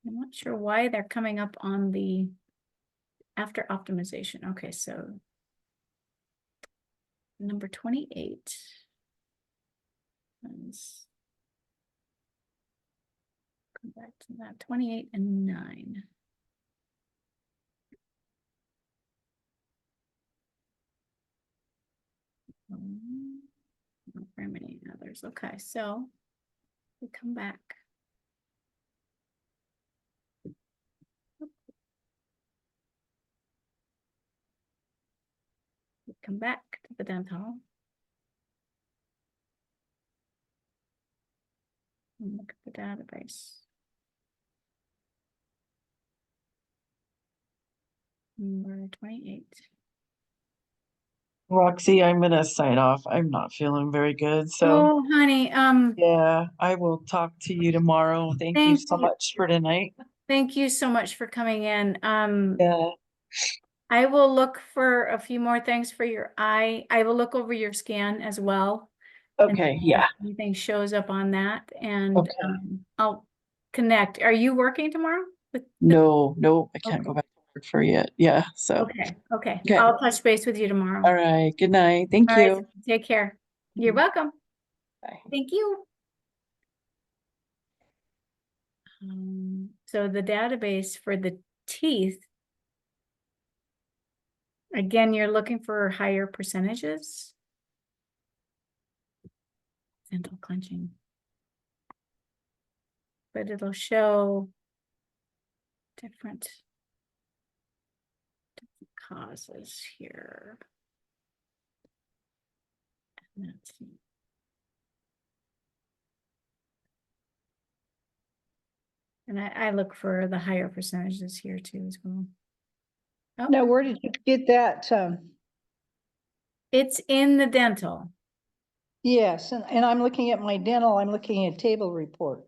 I'm not sure why they're coming up on the after optimization. Okay, so number 28. Let's come back to that. 28 and 9. Not very many others. Okay, so we come back. We come back to the dental. And look at the database. Number 28. Roxy, I'm gonna sign off. I'm not feeling very good, so Oh, honey, yeah, I will talk to you tomorrow. Thank you Thank so you. much for tonight. Thank you so much for coming in. Yeah, I will look for a few more things for your eye. I will look over your scan as well. and okay, see if yeah, anything shows up on that, and okay. I'll connect. Are you working tomorrow? No, I can't Okay. go back to work for yet. Yeah, so, Okay, okay. okay. I'll touch base with you tomorrow. All right, good night. Thank All right, you. take care. You're Mhm. welcome. Bye. Thank you. So the database for the teeth, again, you're looking for higher percentages. Dental clenching. But it'll show different causes here. Let's see. And I look for the higher percentages here too as well. Oh, Now, where did you get that? it's in the dental. Yes, and I'm looking at my dental, I'm looking at table report.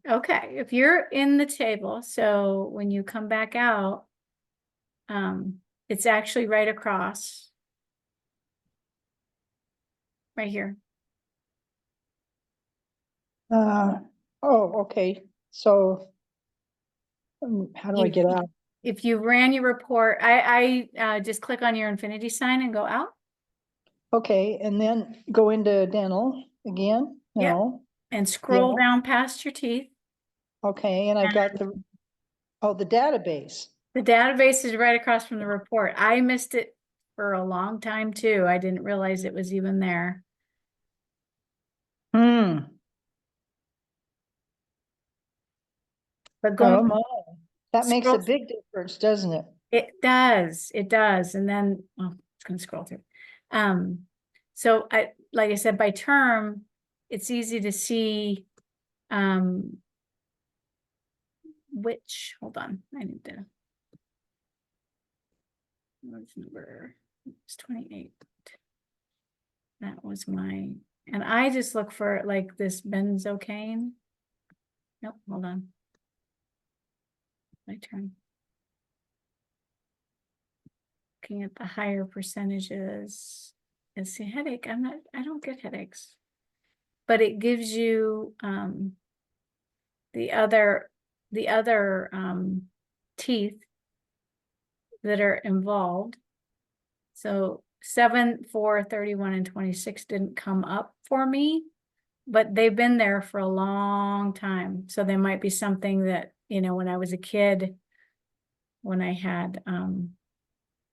Okay, if you're in the table, so when you come back out, it's actually right across. Right here. Oh, okay, so how do I get out? If you ran your report, I just click on your infinity sign and go out. Okay, and then go into dental again? Yep. No, And scroll Yeah. down past your teeth. okay, and I've got the database. The database is right across from the report. I missed it for a long time too. I didn't realize it was even there. But Oh going, my, that makes a scroll- big difference, doesn't it? it does. And then, oh, it's gonna scroll through. So like I said, by term, it's easy to see, hold on, I need to. What's number? It's 28. That was and I just look for like this benzocaine. Nope, hold on. My turn. Looking at the higher percentages. let's see, headache, I don't get headaches. But it gives you, the other teeth that are involved. So 7, 4, 31, and 26 didn't come up for me, but they've been there for a long time. So there might be something that, when I was a kid, when I had,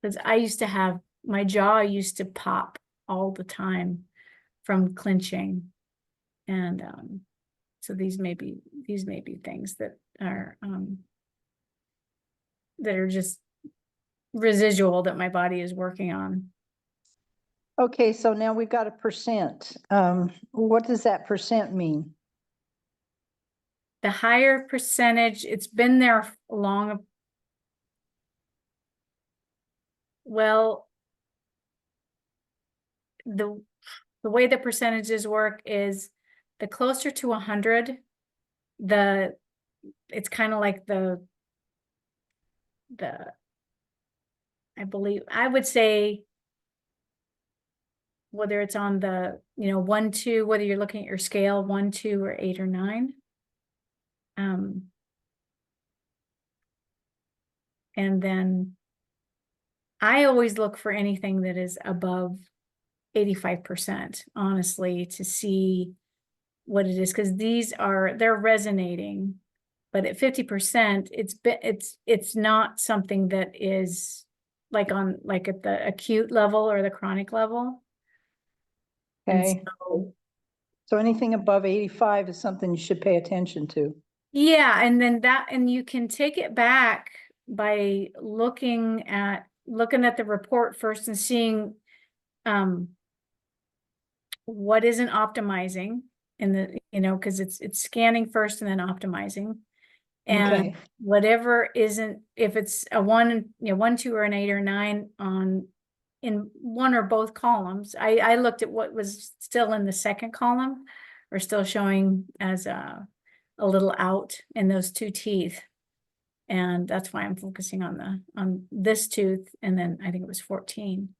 because I used to have, my jaw used to pop all the time from clenching. And so these may be things that are just residual that my body is working on. Okay, so now we've got a percent. What does that percent mean? The higher percentage, it's been there long. Well, the way the percentages work is the closer to 100, it's kind of like I would say, whether it's on the, 1, 2, whether you're looking at your scale, 1, 2, or 8 or 9. And then I always look for anything that is above 85%, honestly, to see what it is, because they're resonating. But at 50%, it's not something that is like at the acute level or the chronic level. And Okay, so, so anything above 85 is something you should pay attention to. yeah, and you can take it back by looking at the report first and seeing what isn't optimizing in the, because it's scanning first and then optimizing. And Okay. whatever isn't, if it's a 1, 1, 2, or an 8 or 9 in one or both columns, I looked at what was still in the second column, or still showing as a little out in those 2 teeth. And that's why I'm focusing on this tooth, and then I think it was 14.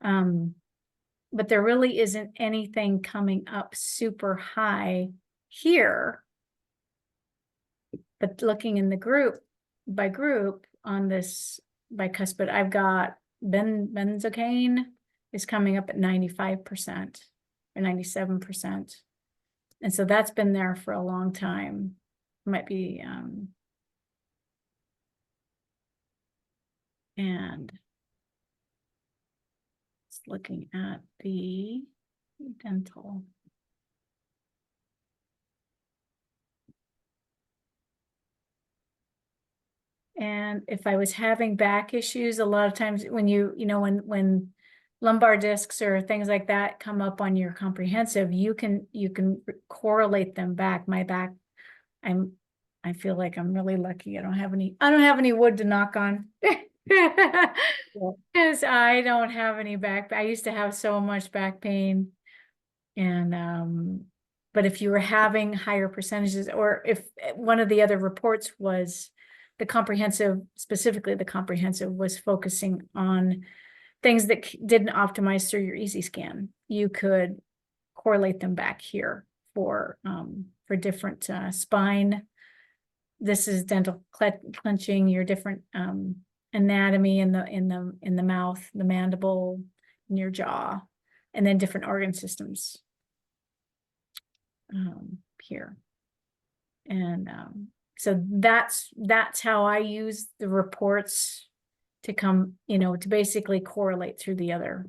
But there really isn't anything coming up super high here. But looking in the group by group on this bicuspid, I've got benzocaine is coming up at 95% or 97%. And so that's been there for a long time. Might be, and just looking at the dental. And if I was having back issues, a lot of times when when lumbar discs or things like that come up on your comprehensive, you can correlate them back. My back, I feel like I'm really lucky. I don't have any wood to knock on. Because I don't have any back. I used to have so much back pain. And but if you were having higher percentages, or if one of the other reports was the comprehensive, specifically the comprehensive was focusing on things that didn't optimize through your easy scan, you could correlate them back here for different spine. This is dental clenching, your different anatomy in the mouth, the mandible, in your jaw, and then different organ systems here. And so that's how I use the reports to come, to basically correlate through the other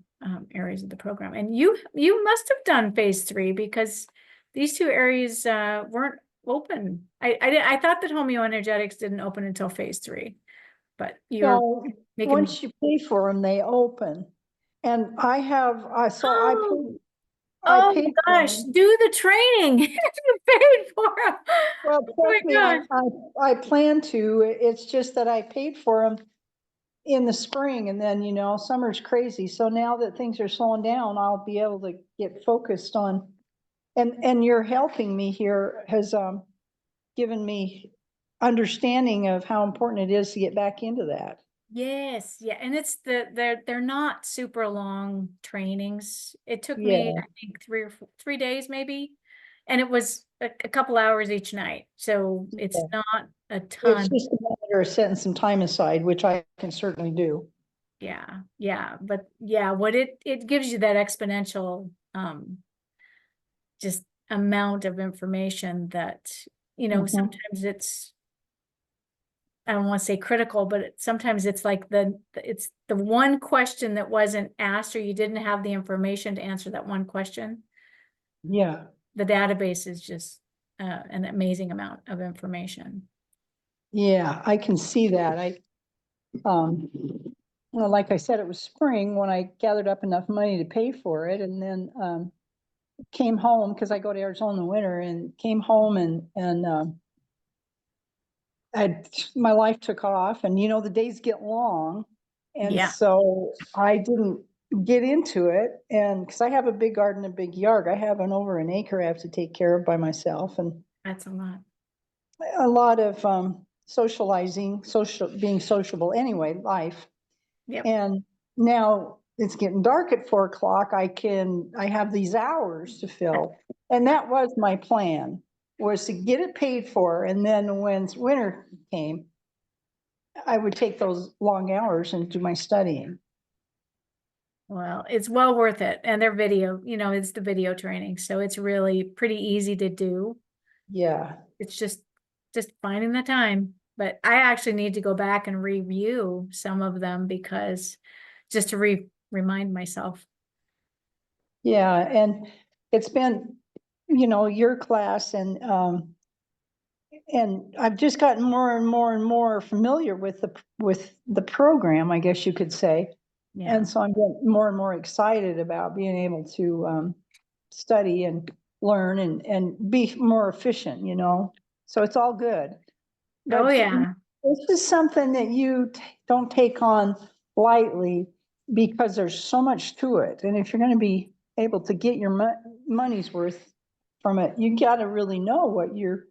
areas of the program. And you must have done phase 3, because these 2 areas weren't open. I thought that homeoenergetics didn't open until phase 3, but you're So making. once you pay for them, they open. And I have, I Oh paid for gosh, them. do the training. You paid for them. Well, Oh my trust me, gosh. I plan to. It's just that I paid for them in the spring, and then, summer's crazy. So now that things are slowing down, I'll be able to get focused on, and you're helping me here, has given me understanding of how important it is to get back into that. Yes, yeah, and it's they're not super long trainings. It took Yeah. me, I think, 3 days maybe, and it was a couple hours each night, so it's Yeah. not a It's ton. just a matter of setting some time aside, which I can certainly do. Yeah, yeah, but yeah, what it gives you that exponential just amount of information that, Mhm. sometimes it's, I don't want to say critical, but sometimes it's like it's the one question that wasn't asked, or you didn't have the information to answer that one question. Yeah, The database is just an amazing amount of information. yeah, I can see that. Um, well, like I said, it was spring when I gathered up enough money to pay for it, and then, came home, because I go to Arizona in the winter, and came home and my life took off, and the days get long. And Yeah, so I didn't get into it, and because I have a big garden, a big yard, I have over an acre I have to take care of by myself, and that's a lot. a lot of socializing, being sociable anyway, life. Yep. And now it's getting dark at 4 o'clock. I have these hours to fill. And that was my plan, was to get it paid for. And then when winter came, I would take those long hours and do my studying. Well, it's well worth it. And their video, it's the video training. So it's really pretty easy to do. Yeah. It's just finding the time. But I actually need to go back and review some of them, because just to remind myself. Yeah. And it's been, your class, and I've just gotten more and more and more familiar with the program, I guess you could say. Yeah. And so I'm getting more and more excited about being able to study and learn and be more efficient, So it's all good. Oh, But yeah. this is something that you don't take on lightly, because there's so much to it. And if you're going to be able to get your money's worth from it, you got to really know what you're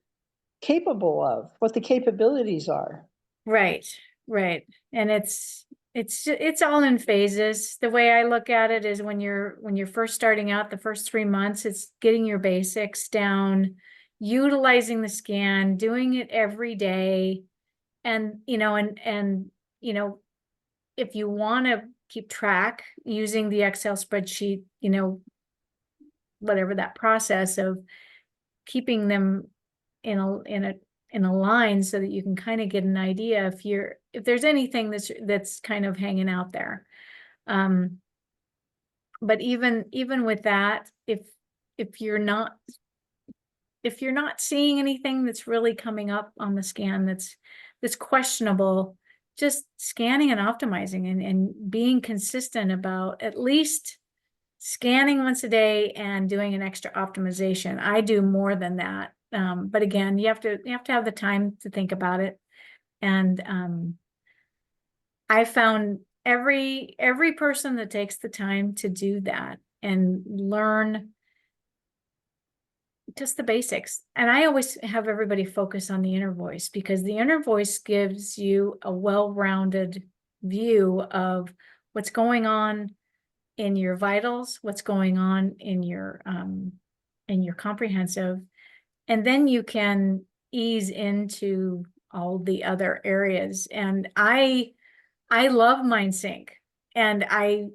capable of, what the capabilities are. Right. Right. And it's all in phases. The way I look at it is when you're first starting out, the first 3 months, it's getting your basics down, utilizing the scan, doing it every day. And, if you want to keep track using the Excel spreadsheet, whatever that process of keeping them in a line, so that you can kind of get an idea if there's anything that's kind of hanging out there. But even with that, if you're not seeing anything that's really coming up on the scan that's questionable, just scanning and optimizing and being consistent about at least scanning once a day and doing an extra optimization. I do more than that. But again, you have to have the time to think about it. And I found every person that takes the time to do that and learn just the basics. And I always have everybody focus on the inner voice, because the inner voice gives you a well-rounded view of what's going on in your vitals, what's going on in your comprehensive, and then you can ease into all the other areas. And I love MindSync, and I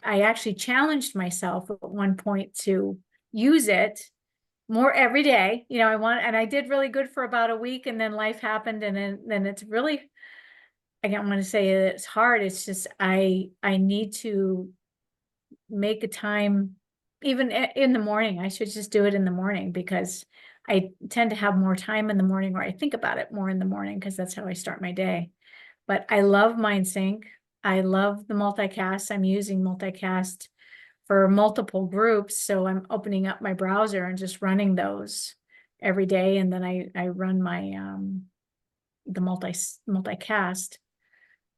actually challenged myself at one point to use it more every day. And I did really good for about a week, and then life happened, and then it's really, I don't want to say it's hard. It's just I need to make a time, even in the morning. I should just do it in the morning, because I tend to have more time in the morning, or I think about it more in the morning, because that's how I start my day. But I love MindSync. I love the multicast. I'm using multicast for multiple groups. So I'm opening up my browser and just running those every day. And then I run my the multicast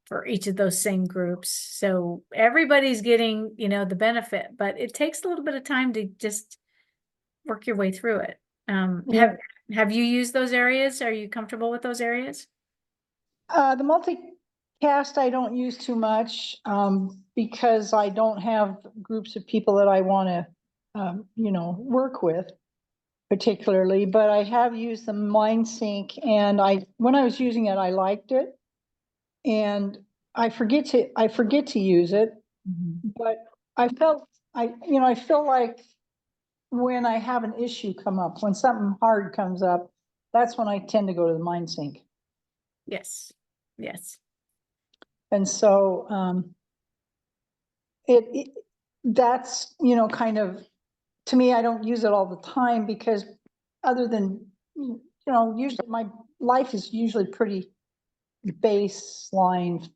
for each of those same groups. So everybody's getting, the benefit, but it takes a little bit of time to just work your way through it. Have you used those areas? Are you comfortable with those areas? The Cast I don't use too much, because I don't have groups of people that I want to, work with particularly, but I have used the MindSync, and when I was using it, I liked it. And I forget to use it, but I feel like when I have an issue come up, when something hard comes up, that's when I tend to go to the MindSync. Yes, yes. And so, that's, kind of, to me, I don't use it all the time because other than, usually my life is usually pretty baseline.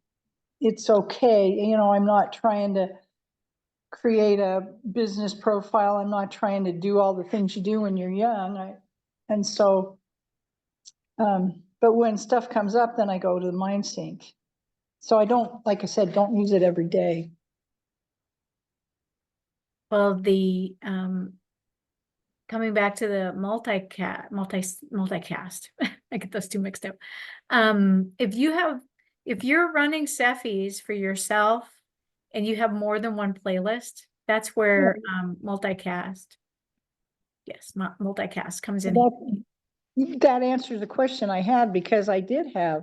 It's okay, I'm not trying to create a business profile. I'm not trying to do all the things you do when you're young. And so, but when stuff comes up, then I go to the MindSync. So I don't, like I said, don't use it every day. Well, the, coming back to the multicast, I get those two mixed up. If you're running Cephis for yourself and you have more than one playlist, that's where, multicast. Yes, multicast comes in. That answers the question I had, because I did have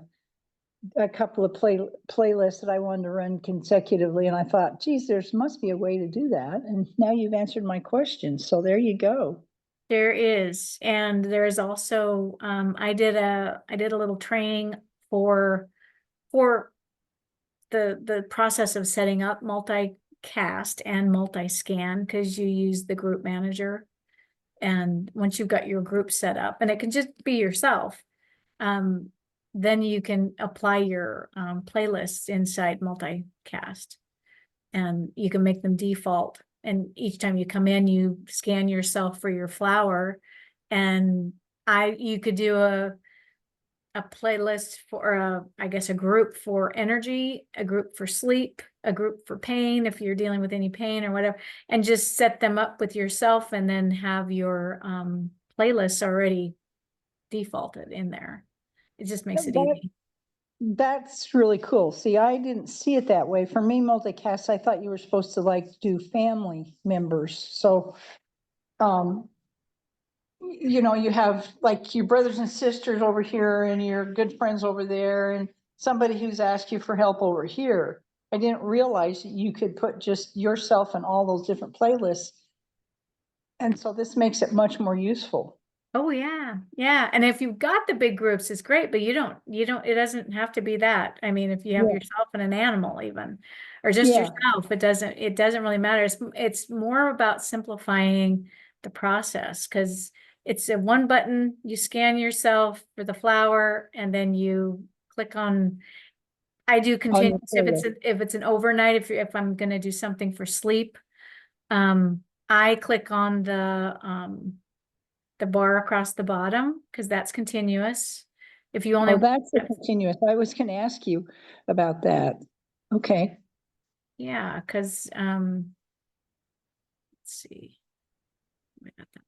a couple of playlists that I wanted to run consecutively, and I thought, geez, must be a way to do that. And now you've answered my question. So there you go. There is, and there is also, I did a little training for the process of setting up multicast and multi-scan, because you use the group manager. And once you've got your group set up, and it can just be yourself, then you can apply your playlists inside multicast, and you can make them default. And each time you come in, you scan yourself for your flower, and you could do a playlist for I guess a group for energy, a group for sleep, a group for pain if you're dealing with any pain or whatever, and just set them up with yourself, and then have your playlists already defaulted in there. It just makes it easy. That's really cool. See, I didn't see it that way. For me, multicast, I thought you were supposed to like do family members. So, you have like your brothers and sisters over here and your good friends over there and somebody who's asked you for help over here. I didn't realize that you could put just yourself in all those different playlists. And so this makes it much more useful. Oh yeah, yeah. And if you've got the big groups, it's great, but it doesn't have to be that. I mean, if you have Yeah. yourself and an animal even, or just Yeah. yourself, it doesn't really matter. It's more about simplifying the process, because it's a one button, you scan yourself for the flower, and then you click on, I do continuous if it's an overnight, if I'm gonna do something for sleep, I click on the bar across the bottom, because that's continuous. If you only, Oh, that's a continuous. I was going to ask you about that. Okay. yeah, because let's see. We got that.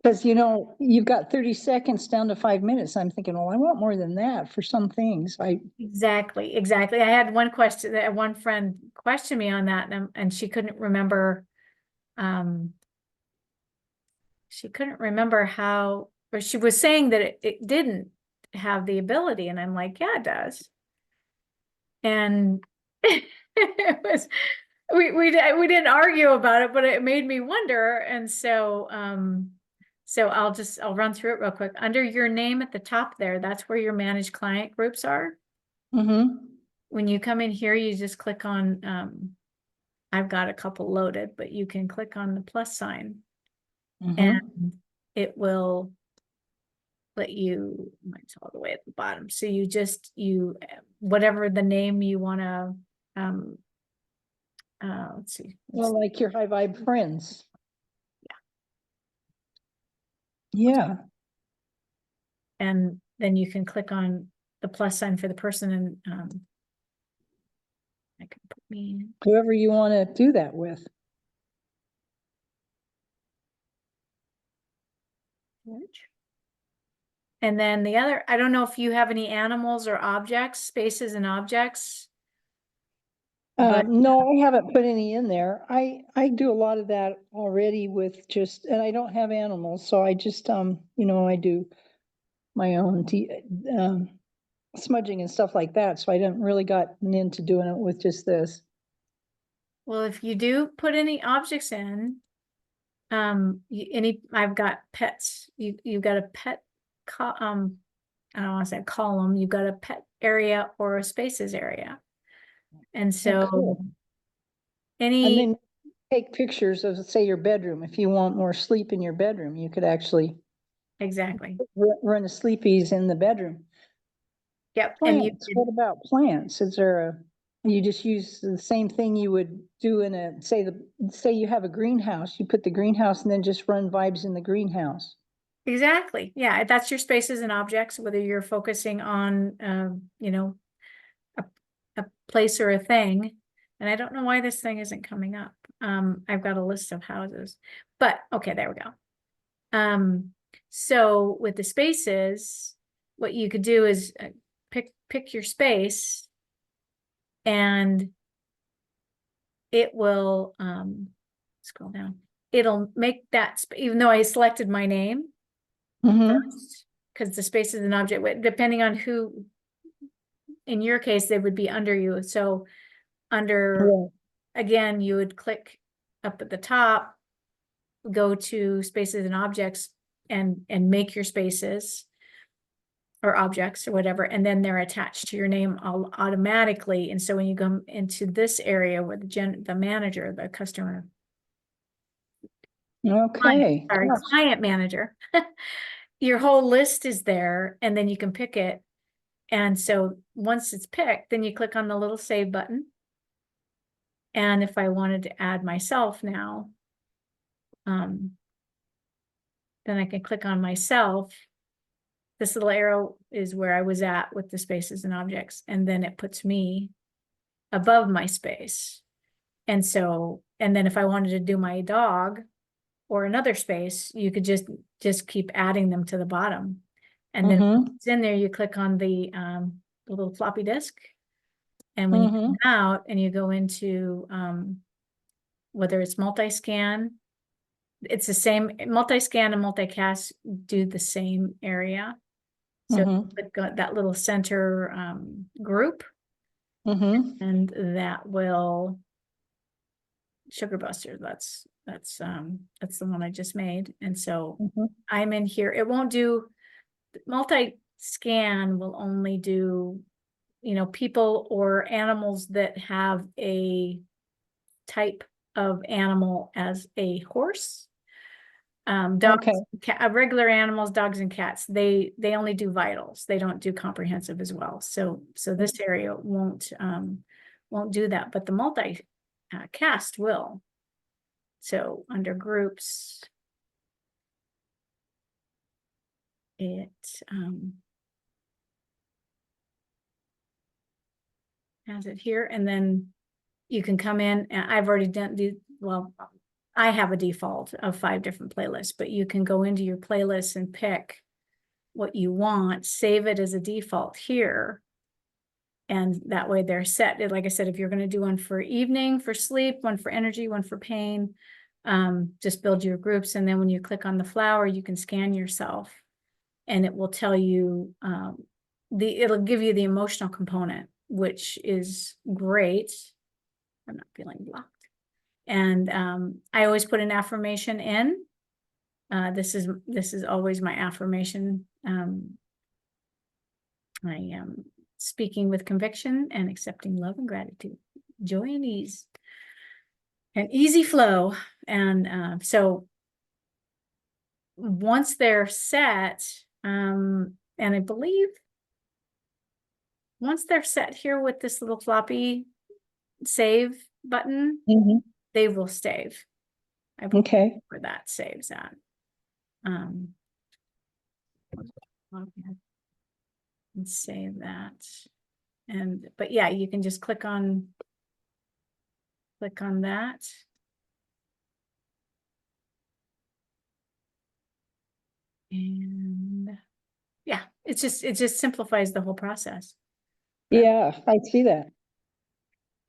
Because, you've got 30 seconds down to 5 minutes. I'm thinking, well, I want more than that for some things. Exactly. I had one friend question me on that, and she couldn't remember. She couldn't remember how, or she was saying that it didn't have the ability, and I'm like, yeah, it does. And it was, we didn't argue about it, but it made me wonder. And so, so I'll run through it real quick. Under your name at the top there, that's where your managed client groups are. Mm-hmm. When you come in here, you just click on, I've got a couple loaded, but you can click on the plus sign, Mm-hmm. and it will let you, mine's all the way at the bottom. So whatever the name you want to, let's see. Well, like your high vibe friends. Yeah. And then you can click on the plus sign for the person, and I can put me in. Whoever you want to do that with. George. And then the other, I don't know if you have any animals or objects, spaces and objects. But No, I haven't put any in there. I do a lot of that already with just, and I don't have animals, so I just, you know, I do my own smudging and stuff like that, so I didn't really gotten into doing it with just this. well, if you do put any objects in, I've got pets, you've got a pet, I don't want to say column, you've got a pet area or a spaces area. And so cool. And any, then take pictures of, say, your bedroom. If you want more sleep in your bedroom, you could actually exactly, run a sleepies in the bedroom. yep, and you, Plants, what about plants? Is there you just use the same thing you would do in a, say you have a greenhouse, you put the greenhouse and then just run vibes in the greenhouse. exactly, yeah, that's your spaces and objects, whether you're focusing on, you know, a place or a thing. And I don't know why this thing isn't coming up. I've got a list of houses, but okay, there we go. So with the spaces, what you could do is pick your space, and it will scroll down. It'll make that, even though I selected my name first, because the space is an object, depending on who, in your case, they would be under you. So under, Right. again, you would click up at the top, go to spaces and objects, and make your spaces or objects or whatever, and then they're attached to your name automatically. And so when you come into this area where the manager, the customer, Okay. client manager, your whole list is there, and then you can pick it. And so once it's picked, then you click on the little save button. And if I wanted to add myself now, then I can click on myself. This little arrow is where I was at with the spaces and objects, and then it puts me above my space. And so, and then if I wanted to do my dog or another space, you could just keep adding them to the bottom. And then when it's in there, you click on the little floppy disk. And when you come out and you go into whether it's multi-scan, it's the same, multi-scan and multicast do the same area. So click on that little center group, and that will Sugar Buster. That's the one I just made. And so I'm in here. It won't do, multi-scan will only do, you know, people or animals that have a type of animal as a horse. Dogs, regular animals, dogs and cats, they only do vitals. They don't do comprehensive as well. So this area won't do that, but the multi cast will. So under groups, it has it here, and then you can come in, and I've already done well, I have a default of 5 different playlists, but you can go into your playlist and pick what you want, save it as a default here. And that way they're set. Like I said, if you're going to do one for evening, for sleep, one for energy, one for pain, just build your groups. And then when you click on the flower, you can scan yourself, and it will tell you, it'll give you the emotional component, which is great. I'm not feeling blocked. And I always put an affirmation in. This is always my affirmation. I am speaking with conviction and accepting love and gratitude, joy and ease, and easy flow. And so once they're set, and I believe once they're set here with this little floppy save button, they will save. I believe where that saves at. And save that. But yeah, you can just click on that. And yeah, it just simplifies the whole process. Yeah, I see that.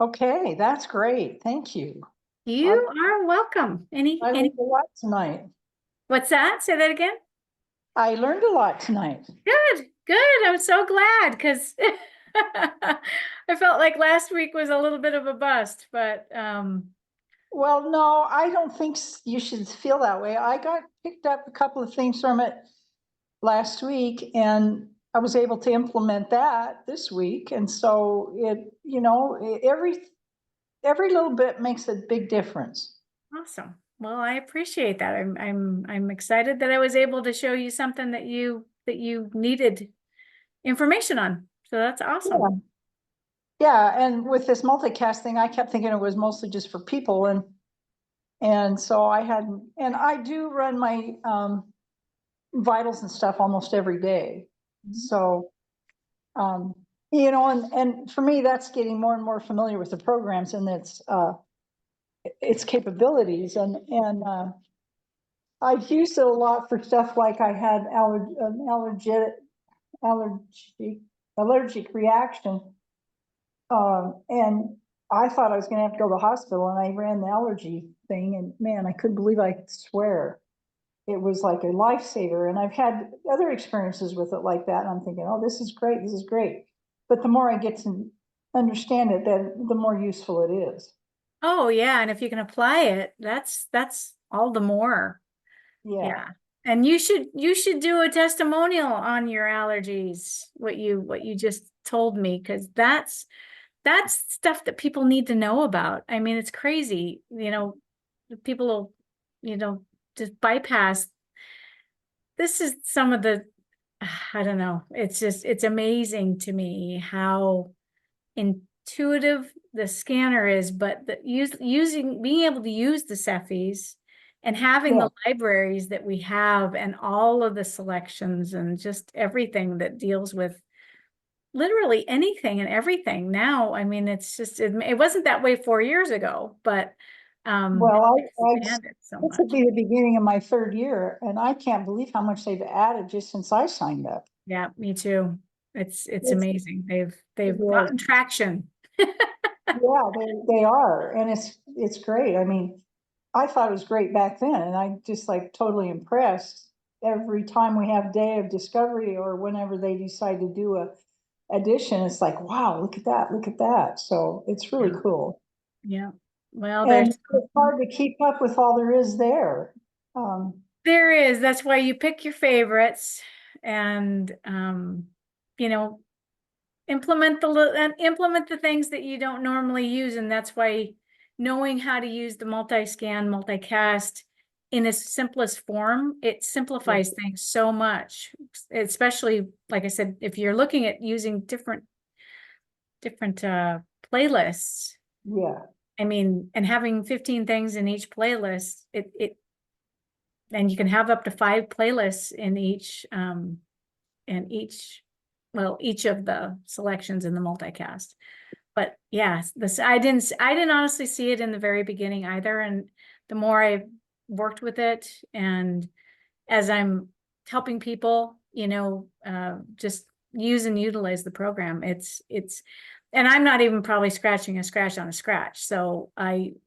Okay, that's great. Thank you. You are welcome. I Any, learned a lot tonight. what's that? Say that again? I learned a lot tonight. Good, good. I'm so glad because I felt like last week was a little bit of a bust, but Well, no, I don't think you should feel that way. I got picked up a couple of things from it last week and I was able to implement that this week. And so it, every little bit makes a big difference. awesome. Well, I appreciate that. I'm excited that I was able to show you something that you needed information on. So that's awesome. Yeah, and with this multicast thing, I kept thinking it was mostly just for people and so I hadn't, and I do run my vitals and stuff almost every day. Mhm. So, and for me, that's getting more and more familiar with the programs and its capabilities and I've used it a lot for stuff like I had allergic reaction. And I thought I was gonna have to go to the hospital and I ran the allergy thing and man, I couldn't believe I could swear. It was like a lifesaver and I've had other experiences with it like that. And I'm thinking, oh, this is great. This is great. But the more I get to understand it, then the more useful it is. Oh yeah, and if you can apply it, that's all the more. Yeah. Yeah. And you should do a testimonial on your allergies, what you just told me, because that's stuff that people need to know about. I mean, it's crazy, people will, just bypass. This is some of the, I don't know, it's amazing to me how intuitive the scanner is, but being able to use the Cephis and having Yeah. the libraries that we have and all of the selections and just everything that deals with literally anything and everything now. I mean, it's just, it wasn't that way 4 years ago, but Well, it's expanded so this will much. be the beginning of my 3rd year and I can't believe how much they've added just since I signed up. Yeah, me too. It's It's- amazing. They've is. gotten traction. Yeah, they are. And it's great. I mean, I thought it was great back then and I just like totally impressed. Every time we have Day of Discovery or whenever they decide to do a addition, it's like, wow, look at that, look at that. So it's really Yeah. cool. Yeah. Well, And there's it's hard to keep up with all there is there. there is. That's why you pick your favorites and you know, implement the things that you don't normally use. And that's why knowing how to use the multi-scan, multicast in its simplest form, it simplifies things so much. Especially, like I said, if you're looking at using different playlists. Yeah, I mean, and having 15 things in each playlist, and you can have up to 5 playlists in each each of the selections in the multicast. But yes, I didn't honestly see it in the very beginning either. And the more I worked with it and as I'm helping people, just use and utilize the program, and I'm not even probably scratching a scratch on a scratch. So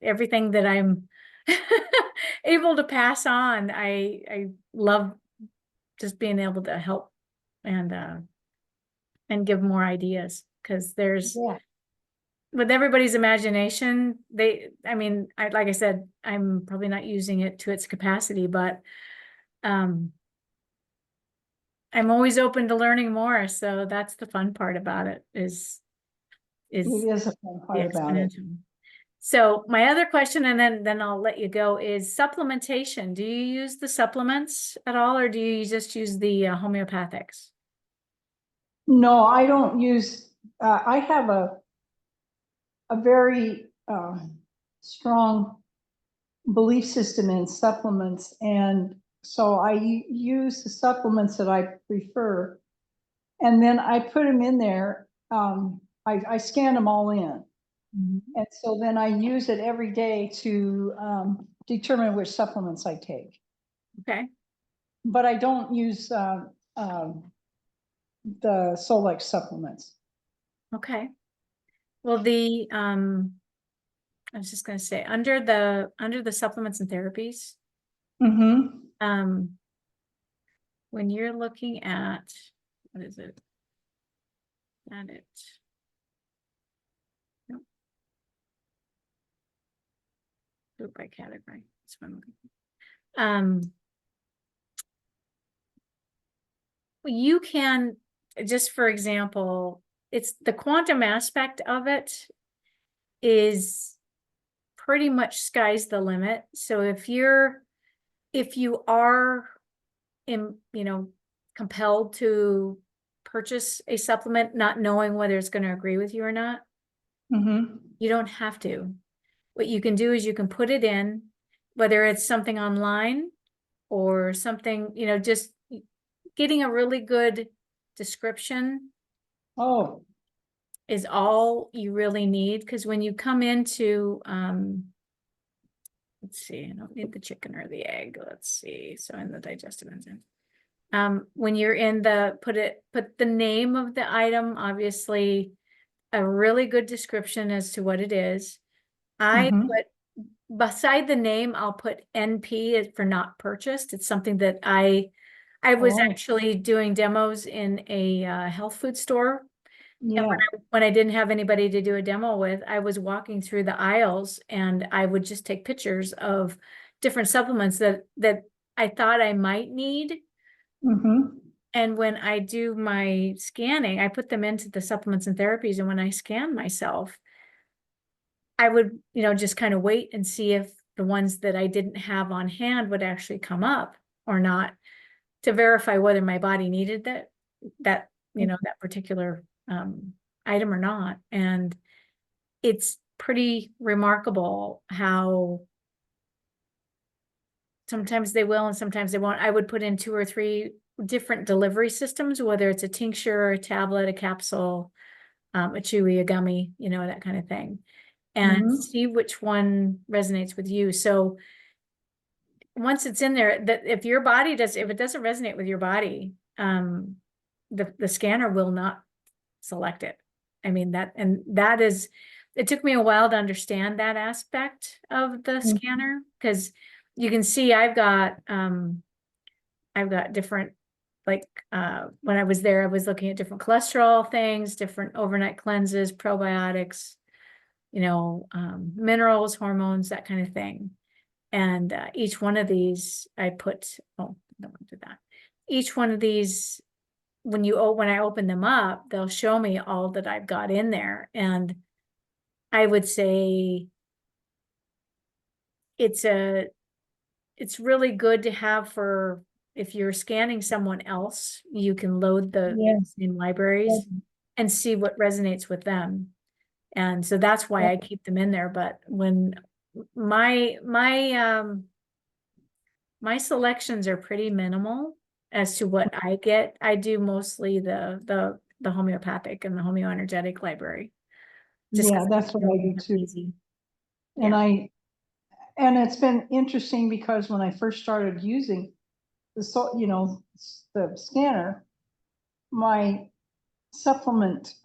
everything that I'm able to pass on, I love just being able to help and give more ideas because there's yeah. with everybody's imagination, like I said, I'm probably not using it to its capacity, but I'm always open to learning more. So that's the fun part about it is It is a fun the part about it. exponential. So my other question, and then I'll let you go, is supplementation. Do you use the supplements at all, or do you just use the homeopathics? No, I don't use, I have a very strong belief system in supplements. And so I use the supplements that I prefer. And then I put them in there. I scan them all in. Mhm. And so then I use it every day to determine which supplements I take. Okay. But I don't use the Solex supplements. Okay. Well, I was just gonna say, under the supplements and therapies, Mm-hmm. when you're looking at, what is it? At it. Nope. Group by category. That's what I'm looking for. You can, just for example, it's the quantum aspect of it is pretty much sky's the limit. So if you are compelled to purchase a supplement, not knowing whether it's going to agree with you or not, Mm-hmm. you don't have to. What you can do is you can put it in, whether it's something online or something, just getting a really good description Oh, is all you really need. Because when you come into, let's see, I don't need the chicken or the egg. Let's see. So in the digestive enzyme. When you're in put the name of the item, obviously a really good description as to what it is. I Mhm. put beside the name, I'll put NP for not purchased. It's something that I was Oh. actually doing demos in a health food store. And yeah. when I didn't have anybody to do a demo with, I was walking through the aisles and I would just take pictures of different supplements that I thought I might need. Mm-hmm. And when I do my scanning, I put them into the supplements and therapies. And when I scan myself, I would, just kind of wait and see if the ones that I didn't have on hand would actually come up or not, to verify whether my body needed that that particular item or not. And it's pretty remarkable how sometimes they will and sometimes they won't. I would put in 2 or 3 different delivery systems, whether it's a tincture, a tablet, a capsule, a chewy, a gummy, that kind of thing, and Mhm. see which one resonates with you. So once it's in there, that if it doesn't resonate with your body, the scanner will not select it. I mean, it took me a while to understand that aspect of the Mhm. scanner, because you can see I've got different, like, when I was there, I was looking at different cholesterol things, different overnight cleanses, probiotics, minerals, hormones, that kind of thing. And each one of these I put, oh, I don't want to do that. Each one of these, when I open them up, they'll show me all that I've got in there. And I would say it's really good to have for if you're scanning someone else, you can load the Yeah. same libraries and see what resonates with them. And so that's why I keep them in there. But when my selections are pretty minimal as to what I get, I do mostly the homeopathic and the homeoenergetic library. Just Yeah, 'cause that's what I do it's too. easy. And Yeah. and it's been interesting because when I first started using the scanner, my supplement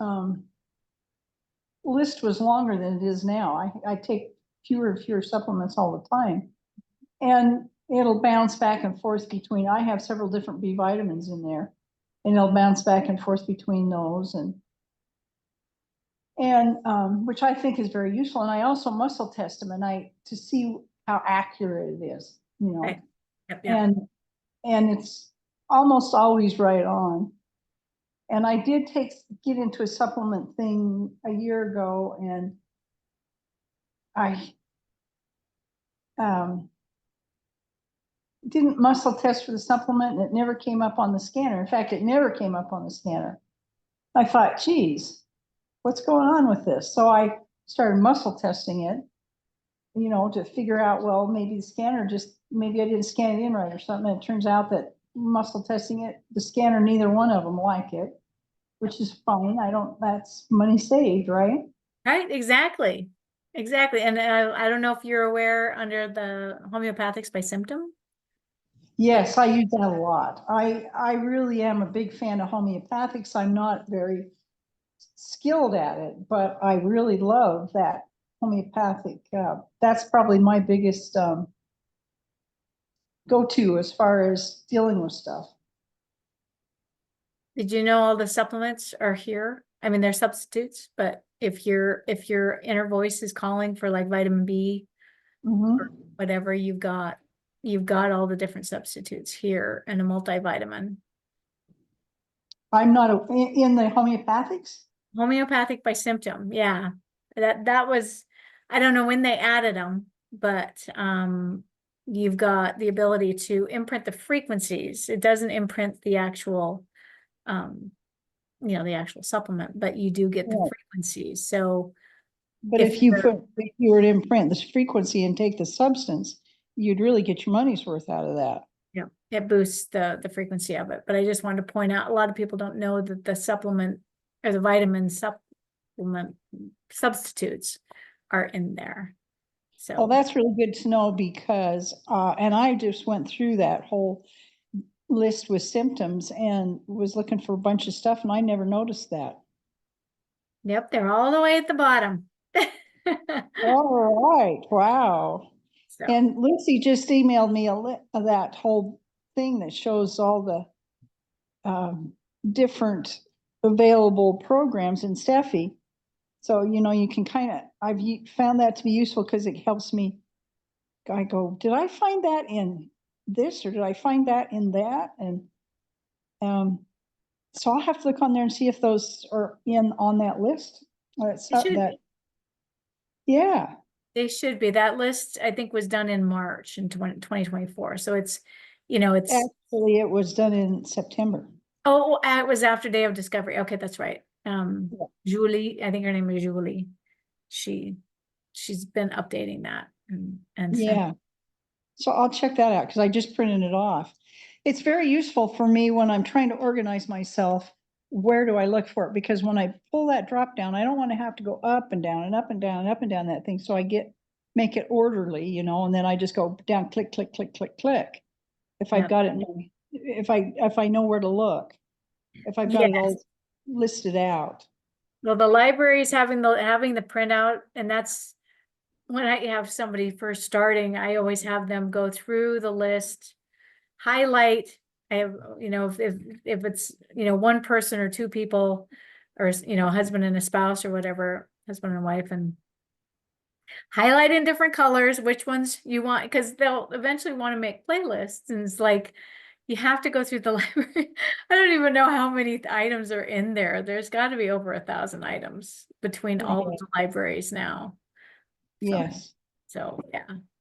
list was longer than it is now. I take fewer and fewer supplements all the time. And it'll bounce back and forth between, I have several different B vitamins in there, and it'll bounce back and forth between those and which I think is very useful. And I also muscle test them to see how accurate it is, Right. Yep. and it's almost always right on. And I did get into a supplement thing a year ago, and I didn't muscle test for the supplement, and it never came up on the scanner. In fact, it never came up on the scanner. I thought, geez, what's going on with this? So I started muscle testing it, to figure out, well, maybe maybe I didn't scan it in right or something. And it turns out that muscle testing it, the scanner, neither one of them like it, which is fine. That's money saved, right? Right, exactly. And I don't know if you're aware, under the homeopathics by symptom. Yes, I use that a lot. I really am a big fan of homeopathics. I'm not very skilled at it, but I really love that homeopathic. That's probably my biggest go-to as far as dealing with stuff. Did you know all the supplements are here? I mean, they're substitutes, but if your inner voice is calling for like vitamin B, Mhm. whatever, you've got all the different substitutes here and a multivitamin. I'm not in the homeopathics. Homeopathic by symptom, yeah. That was, I don't know when they added them, but you've got the ability to imprint the frequencies. It doesn't imprint the actual the actual supplement, but you do get the Right. frequencies. So But if if you were to imprint this frequency and take the substance, you'd really get your money's worth out of that. yeah, it boosts the frequency of it. But I just wanted to point out, a lot of people don't know that the supplement or the vitamin supplement substitutes are in there. Well, So that's really good to know because, and I just went through that whole list with symptoms and was looking for a bunch of stuff and I never noticed that. yep, they're all the way at the bottom. All right, wow. So And Lucy just emailed me that whole thing that shows all the different available programs in Steffi. So, you can kind of, I've found that to be useful because it helps me. I go, did I find that in this or did I find that in that? And so I'll have to look on there and see if those are on that list. It's it should that, be. yeah. They should be. That list, I think, was done in March in 2024. So it's, it's, Actually, it was done in September. oh, it was after Day of Discovery. Okay, that's right. Yeah. Julie, I think her name is Julie. She's been updating that and Yeah. So I'll check that out because I just printed it off. It's very useful for me when I'm trying to organize myself. Where do I look for it? Because when I pull that drop down, I don't want to have to go up and down and up and down and up and down that thing. So I make it orderly, and then I just go down, click, click, click, click, click. If I've Yep. got it, if I know where to look, if I've got it all Yes. listed out. Well, the library is having the printout, and that's when I have somebody first starting, I always have them go through the list, highlight. I have, if it's, one person or two people, or, a husband and a spouse or whatever, husband and wife, and highlight in different colors which ones you want, because they'll eventually want to make playlists, and it's like you have to go through the library. I don't even know how many items are in there. There's got to be over 1,000 items between all of the libraries now. Yes. So yeah,